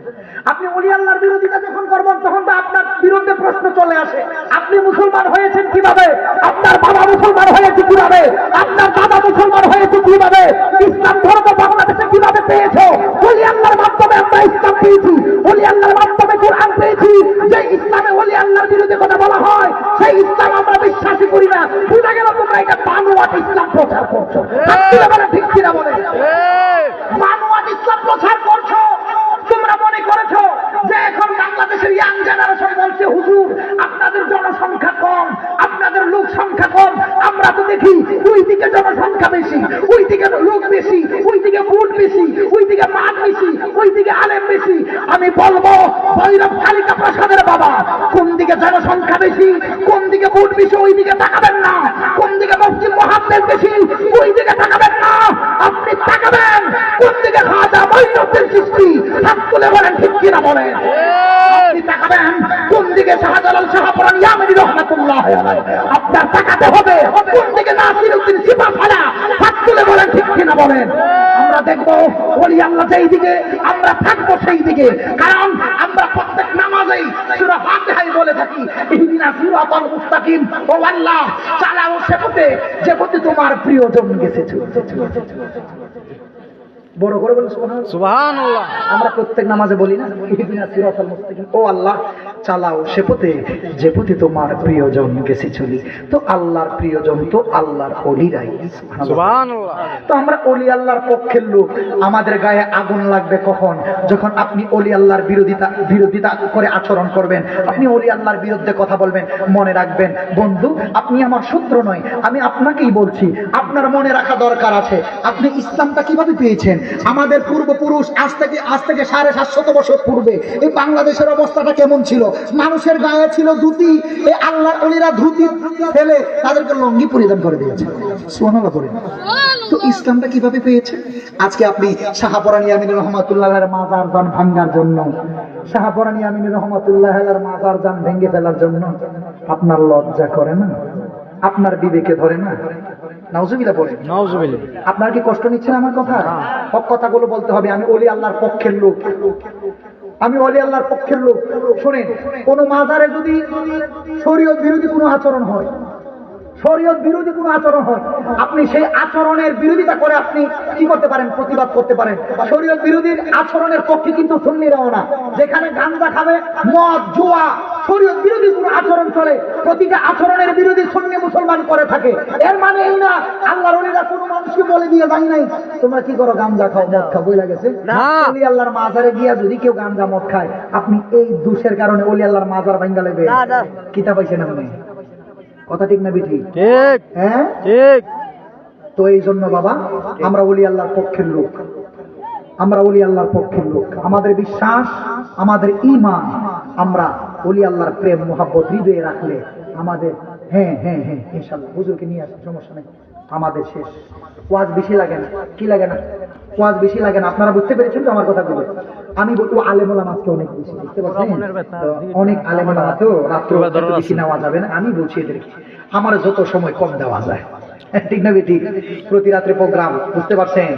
আপনি ওলি আল্লাহর বিরোধিতা যখন করবেন, তখন তো আপনার বিরুদ্ধে প্রশ্ন চলে আসে আপনি মুসলমান হয়েছেন কিভাবে? আপনার বাবা মুসলমান হয়েছে কিভাবে? আপনার দাদা মুসলমান হয়েছে কিভাবে? ইসলাম ধর্ম বাংলাদেশে কিভাবে পেয়েছো? ওলি আল্লাহর মাধ্যমে আমরা ইসলাম পেয়েছি, ওলি আল্লাহর মাধ্যমে কোরআন পেয়েছি। যে ইসলামে ওলি আল্লাহর বিরুদ্ধে কথা বলা হয়, সেই ইসলাম আমরা বিশ্বাসই করি না। বুঝা গেল তোমরা এটা বানোয়াট ইসলাম প্রচার করছো। ঠিক কিনা বলে? বানোয়াট ইসলাম প্রচার করছো। তোমরা মনে করেছো যে এখন বাংলাদেশের ইয়াং জেনারেশন বলছে হুজুর আপনাদের জনসংখ্যা কম, আপনাদের লোক সংখ্যা কম। আমরা তো দেখি ওই দিকে জনসংখ্যা বেশি, ওই দিকে লোক বেশি, ওই দিকে ভোট বেশি, ওই দিকে মাঠ বেশি, ওই দিকে আলেম বেশি। আমি বলবো ভৈরব কালিকা প্রসাদের বাবা, কোন দিকে জনসংখ্যা বেশি, কোন দিকে ভোট বেশি, ওই দিকে তাকাবেন না। কোন দিকে মসজিদ মুহাদ্দিস বেশি, ওই দিকে তাকাবেন না। আপনি তাকাবেন কোন দিকে খাজা মঈনুদ্দিন চিশতি, হাত তুলে বলেন ঠিক কিনা বলেন? আপনি তাকাবেন কোন দিকে শাহজালাল শাহপুরানী ইয়ামানী রহমাতুল্লাহ আলাইহি, আপনার তাকাতে হবে কোন দিকে নাসিরউদ্দিন সিপাহীরা, হাত তুলে বলেন ঠিক কিনা বলেন? আমরা দেখবো ওলি আল্লাহ যেই দিকে, আমরা থাকবো সেই দিকে। কারণ আমরা প্রত্যেক নামাজেই সূরা ফাতিহায় বলে থাকি ইহদিনাস সিরাতাল মুস্তাকিম, ও আল্লাহ চালাও সে পথে যে পথে তোমার প্রিয়জন গেছে। বড় করে বলেন সুবহানাল্লাহ। আমরা প্রত্যেক নামাজে বলি না ইহদিনাস সিরাতাল মুস্তাকিম, ও আল্লাহ চালাও সে পথে যে পথে তোমার প্রিয়জন গেছে চলি। তো আল্লাহর প্রিয়জন তো আল্লাহর ওলিরাই। সুবহানাল্লাহ। তো আমরা ওলি আল্লাহর পক্ষের লোক। আমাদের গায়ে আগুন লাগবে কখন? যখন আপনি ওলি আল্লাহর বিরোধিতা করে আচরণ করবেন, আপনি ওলি আল্লাহর বিরুদ্ধে কথা বলবেন। মনে রাখবেন বন্ধু, আপনি আমার শত্রু নয়, আমি আপনাকেই বলছি। আপনার মনে রাখা দরকার আছে আপনি ইসলামটা কিভাবে পেয়েছেন। আমাদের পূর্বপুরুষ আজ থেকে 750 বছর পূর্বে এই বাংলাদেশের অবস্থাটা কেমন ছিল? মানুষের গায়ে ছিল ধুতি, এই আল্লাহর ওলিরা ধুতি ফেলে তাদেরকে লুঙ্গি পরিধান করে দিয়েছে। সুবহানাল্লাহ বলেন। তো ইসলামটা কিভাবে পেয়েছে? আজকে আপনি শাহপরানী আমিনুর রহমাতুল্লাহের মাজার দান ভাঙার জন্য, শাহপরানী আমিনুর রহমাতুল্লাহের মাজার দান ভেঙে ফেলার জন্য আপনার লজ্জা করে না? আপনার বিবেকে ধরে না? নাউজুবিল্লাহ বলেন। নাউজুবিল্লাহ। আপনার কি কষ্ট নিচ্ছেন আমার কথা? সব কথাগুলো বলতে হবে। আমি ওলি আল্লাহর পক্ষের লোক, আমি ওলি আল্লাহর পক্ষের লোক। শুনেন, কোন মাজারে যদি শরীয়ত বিরোধী কোনো আচরণ হয়, শরীয়ত বিরোধী কোনো আচরণ হয়, আপনি সেই আচরণের বিরোধিতা করে আপনি কি করতে পারেন? প্রতিবাদ করতে পারেন। শরীয়ত বিরোধী আচরণের পক্ষে কিন্তু সুন্নিরাও না। যেখানে গাঁজা খাবে, মদ, জুয়া, শরীয়ত বিরোধী কোনো আচরণ চলে, প্রতিটা আচরণের বিরোধী সুন্নি মুসলমান করে থাকে। এর মানে এই না আল্লাহর ওলিরা কোনো মানুষকে বলে দিয়ে যায় নাই তোমরা কি করো, গাঁজা খাও, মদ খাও, বই লাগেছে না। ওলি আল্লাহর মাজারে গিয়া যদি কেউ গাঁজা মদ খায়, আপনি এই দোষের কারণে ওলি আল্লাহর মাজার ভাঙ্গা লাগবে, কিতাব পাইছেন আপনি? কথা ঠিক না বেঠি? ঠিক। হ্যাঁ ঠিক। তো এই জন্য বাবা, আমরা ওলি আল্লাহর পক্ষের লোক, আমরা ওলি আল্লাহর পক্ষের লোক। আমাদের বিশ্বাস, আমাদের ঈমান, আমরা ওলি আল্লাহর প্রেম মোহাব্বত হৃদয়ে রাখলে আমাদের হ্যাঁ হ্যাঁ হ্যাঁ ইনশাআল্লাহ হুজুরকে নিয়ে আসেন, সমস্যা নেই, আমাদের শেষ। ওয়াজ বেশি লাগে না, কি লাগে না? ওয়াজ বেশি লাগে না। আপনারা বুঝতে পেরেছেন তো আমার কথাগুলো? আমি বলবো আলেম ওলামা আজকে অনেক বেশি, বুঝতে পারছেন? তো অনেক আলেম ওলামা তো রাত্রে বেশি নেওয়া যাবে না। আমি বলছি এদেরকে আমার যত সময় কম দেওয়া যায়, ঠিক না বেঠিক? প্রতি রাত্রে প্রোগ্রাম, বুঝতে পারছেন?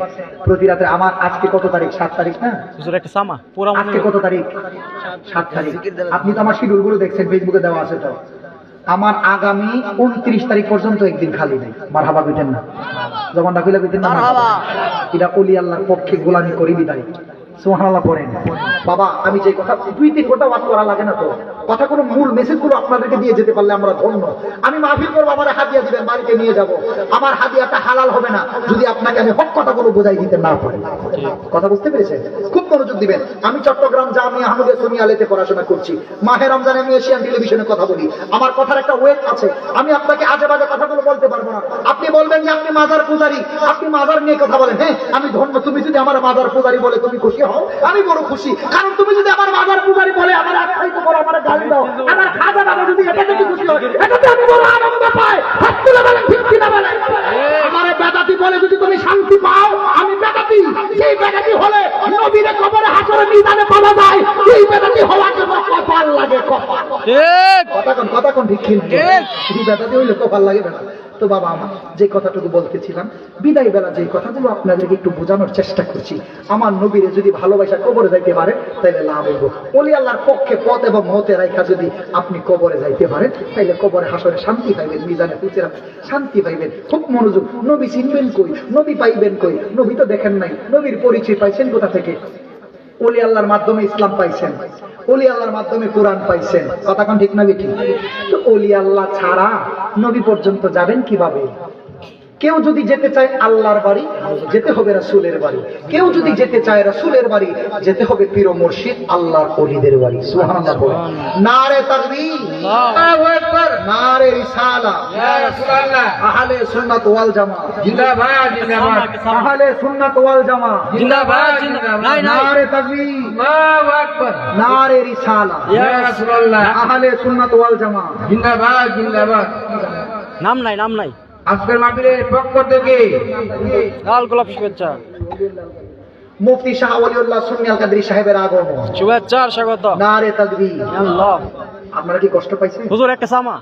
প্রতি রাত্রে আমার আজকে কত তারিখ? 7 তারিখ না? হুজুর একটা সামা পুরা আজকে কত তারিখ? 7 তারিখ। আপনি তো আমার শিডিউল গুলো দেখছেন, ফেসবুকে দেওয়া আছে। তো আমার আগামী 29 তারিখ পর্যন্ত একদিন খালি নেই। মারহাবা কইতেন না? জবানটা খুলে কইতেন না? এটা ওলি আল্লাহর পক্ষে গোলামি করি বিদায়। সুবহানাল্লাহ পড়েন। বাবা, আমি যে কথা 2-3 ঘন্টা ওয়াজ করা লাগে না তো, কথাগুলো মূল মেসেজগুলো আপনাদেরকে দিয়ে যেতে পারলে আমরা ধন্য। আমি মাহফিল করবো, আমার হাদিয়া দিবেন, বাড়িতে নিয়ে যাব। আমার হাদিয়াটা হালাল হবে না যদি আপনাকে আমি হক কথাগুলো বোঝাই দিতে না পারি। কথা বুঝতে পেরেছেন? খুব মনোযোগ দিবেন। আমি চট্টগ্রাম জামিয়া আহমদিয়া সুন্নিয়া আলেতে পড়াশোনা করছি। মাহে রমজানে আমি এশিয়ান টেলিভিশনে কথা বলি। আমার কথার একটা ওয়েট আছে। আমি আপনাকে আজে বাজে কথাগুলো বলতে পারবো না। আপনি বলবেন যে আপনি মাজার পূজারী, আপনি মাজার নিয়ে কথা বলেন। হ্যাঁ, আমি ধন্য। তুমি যদি আমার মাজার পূজারী বলে তুমি খুশি হও, আমি বড় খুশি। কারণ তুমি যদি আমার মাজার পূজারী বলে আমার আখ্যায়িত করো, আমার গালি দাও, আমার খাজা বাবা যদি এটা থেকে খুশি হয়, এটাতে আমি বড় আনন্দ পাই। হাত তুলে বলেন, ঠিক কিনা বলেন? আমার বেদাতি বলে যদি তুমি শান্তি পাও, আমি বেদাতি। সেই বেদাতি হলে নবীর কবরে হাসরে মিজানে পাওয়া যায়। সেই বেদাতি হওয়ার জন্য কপাল লাগে, কপাল। ঠিক। কথা কোন ঠিক ঠিক? এই বেদাতি হইলে কপাল লাগে না। তো বাবা, আমার যে কথাটুকু বলতেছিলাম, বিদায় বেলা যে কথাগুলো আপনাদেরকে একটু বোঝানোর চেষ্টা করছি, আমার নবীরে যদি ভালোবাসা কবরে যাইতে পারে তাহলে লাভ হইব। ওলি আল্লাহর পক্ষে পথ এবং মতে রাখা যদি আপনি কবরে যাইতে পারেন, তাহলে কবরে হাসরে শান্তি পাইবেন, মিজানে পুচেরা শান্তি পাইবেন। খুব মনোযোগ। নবী চিনবেন কই? নবী পাইবেন কই? নবী তো দেখেন নাই। নবীর পরিচয় পাইছেন কোথা থেকে? ওলি আল্লাহর মাধ্যমে ইসলাম পাইছেন, ওলি আল্লাহর মাধ্যমে কোরআন পাইছেন। কথা কোন ঠিক না বেঠিক? তো ওলি আল্লাহ ছাড়া নবী পর্যন্ত যাবেন কিভাবে? কেউ যদি যেতে চায় আল্লাহর বাড়ি, যেতে হবে রাসূলের বাড়ি। কেউ যদি যেতে চায় রাসূলের বাড়ি, যেতে হবে পীর ও মুর্শিদ আল্লাহর ওলিদের বাড়ি। সুবহানাল্লাহ বলেন। নারে তাকবীর, আল্লাহু আকবার, নারে রিসালা, ইয়া রাসূলুল্লাহ। আহলে সুন্নাত ওয়াল জামাত জিন্দাবাদ, জিন্দাবাদ। আহলে সুন্নাত ওয়াল জামাত জিন্দাবাদ, জিন্দাবাদ। নারে তাকবীর, আল্লাহু আকবার, নারে রিসালা, ইয়া রাসূলুল্লাহ। আহলে সুন্নাত ওয়াল জামাত জিন্দাবাদ, জিন্দাবাদ। নাম নাই, নাম নাই। আজকের মাহফিলের পক্ষ থেকে লাল গোলাপ শুভেচ্ছা, মুফতি শাহ ওলিউল্লাহ সুন্নি আল কাদরি সাহেবের আগমন, শুভেচ্ছা আর স্বাগত। নারে তাকবীর। আল্লাহ। আপনারা কি কষ্ট পাইছেন? হুজুর একটা সামা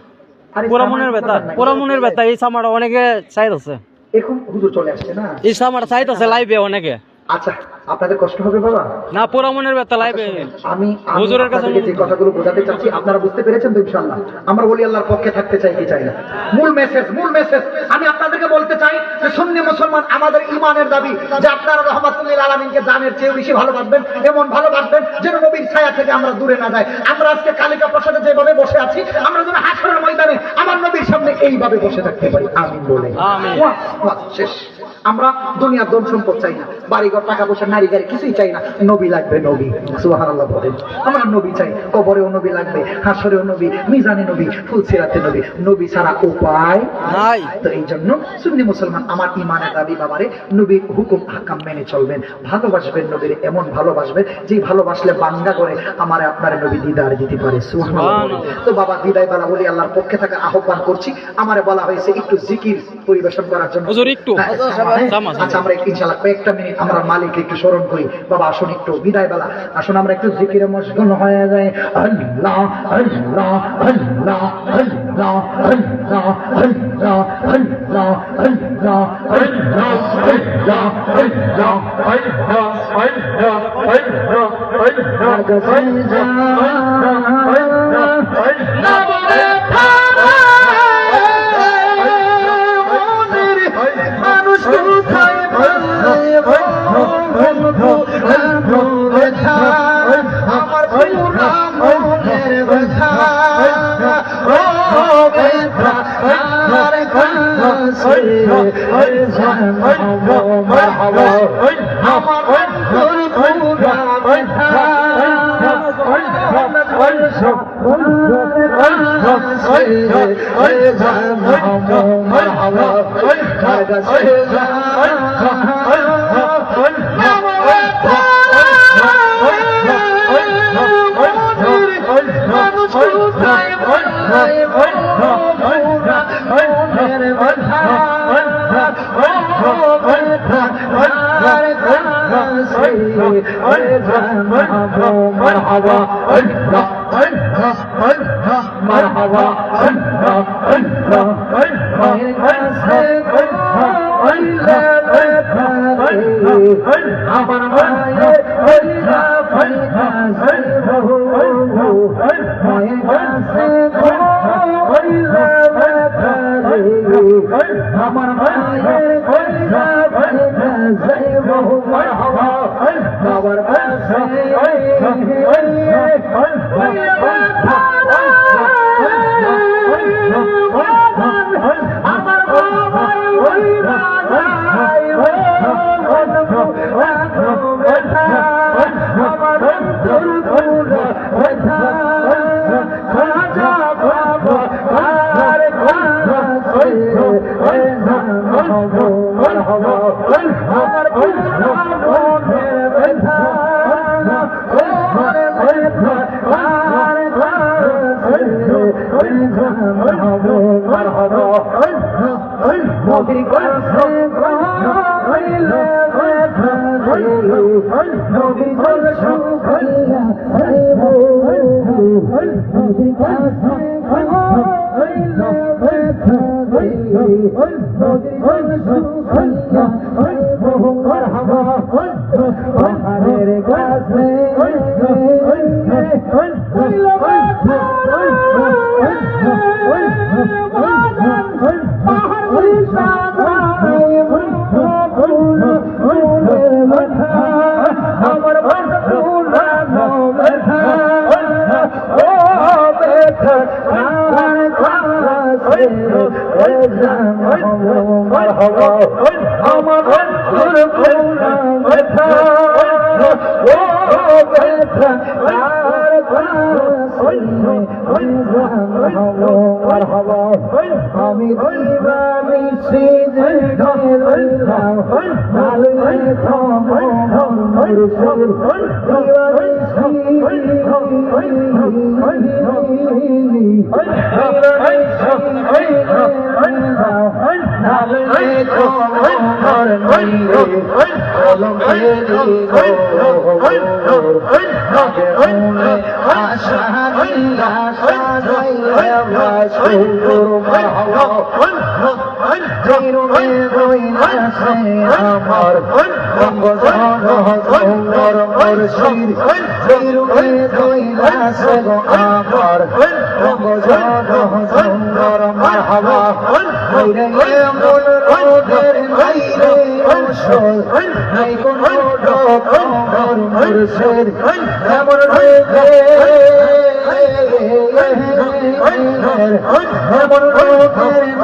আরে পুরা সামান মনের ব্যথা, নাই। পুরা মনের ব্যথা। এই সামাটা অনেকে চাইদ আছে, এখন হুজুর চলে আসছে না? এই সামাটা চাইদ আছে লাইভে অনেকে। আচ্ছা, আপনাদের কষ্ট হবে বাবা? না, পুরা মনের ব্যথা লাইভে। আমি হুজুরের কাছে আপনাদেরকে যে কথাগুলো বোঝাতে চাচ্ছি আপনারা বুঝতে পেরেছেন তো ইনশাআল্লাহ? আমরা ওলি আল্লাহর পক্ষে থাকতে চাই কি চাই না? মূল মেসেজ আমি আপনাদেরকে বলতে চাই যে সুন্নি মুসলমান আমাদের ঈমানের দাবি যে আপনারা রাহমাতুল্লিল আলামিনকে জানের চেয়ে বেশি ভালোবাসবেন, এমন ভালোবাসবেন যেন নবীর ছায়া থেকে আমরা দূরে না যাই। আমরা আজকে কালিকা প্রসাদে যেভাবে বসে আছি, আমরা যেন হাসরের ময়দানে আমার নবীর সামনে এইভাবে বসে থাকতে পারি। আমিন বলে আমিন। ওয়াহ, শেষ। আমরা দুনিয়ার ধন সম্পদ চাই না, বাড়িঘর টাকা পয়সা নারী গাড়ি কিছুই চাই না, নবী লাগবে নবী। সুবহানাল্লাহ বলেন। আমরা নবী চাই, কবরেও নবী লাগবে, হাসরেও নবী, মিজানে নবী, ফুলসিরাতে নবী, নবী ছাড়া উপায় নাই। তো এই জন্য সুন্নি মুসলমান আমার ইমানের দাবি বাবারে নবীর হুকুম হাকাম মেনে চলবেন, ভালোবাসবেন নবীর, এমন ভালোবাসবেন যে ভালোবাসলে বান্দা করে আমারে আপনার নবী দিদার দিতে পারে। সুবহানাল্লাহ। তো বাবা বিদায় বেলা বলি আল্লাহর পক্ষে থাকা আহ্বান করছি। আমারে বলা হয়েছে একটু জিকির পরিবেশন করার জন্য। হুজুর একটু আচ্ছা আমরা ইনশাআল্লাহ কয়েকটা মিনিট আমরা মালিক একটু স্মরণ করি। বাবা আসুন একটু বিদায় বেলা, আসুন আমরা একটু জিকিরে মশগুল হয়ে যাই। আল্লাহ আল্লাহ আল্লাহ আল্লাহ আল্লাহ আল্লাহ আল্লাহ আল্লাহ আল্লাহ আল্লাহ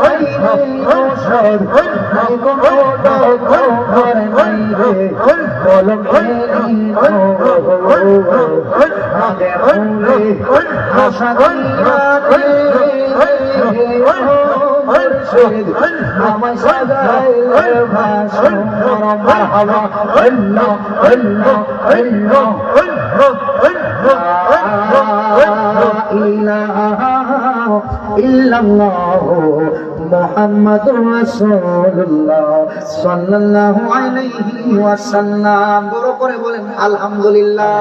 Hey, ঔষধ নাই কোনো ডক্টর নাই রে কলম আগে ফুলে আশা দিয়াতে আমায় সাজাইলে ভাষণ মারহাবা আল্লাহ আল্লাহ আল্লাহ মুহাম্মাদুর রাসূলুল্লাহ সাল্লাল্লাহু আলাইহি ওয়াসাল্লাম। বড় করে বলেন আলহামদুলিল্লাহ।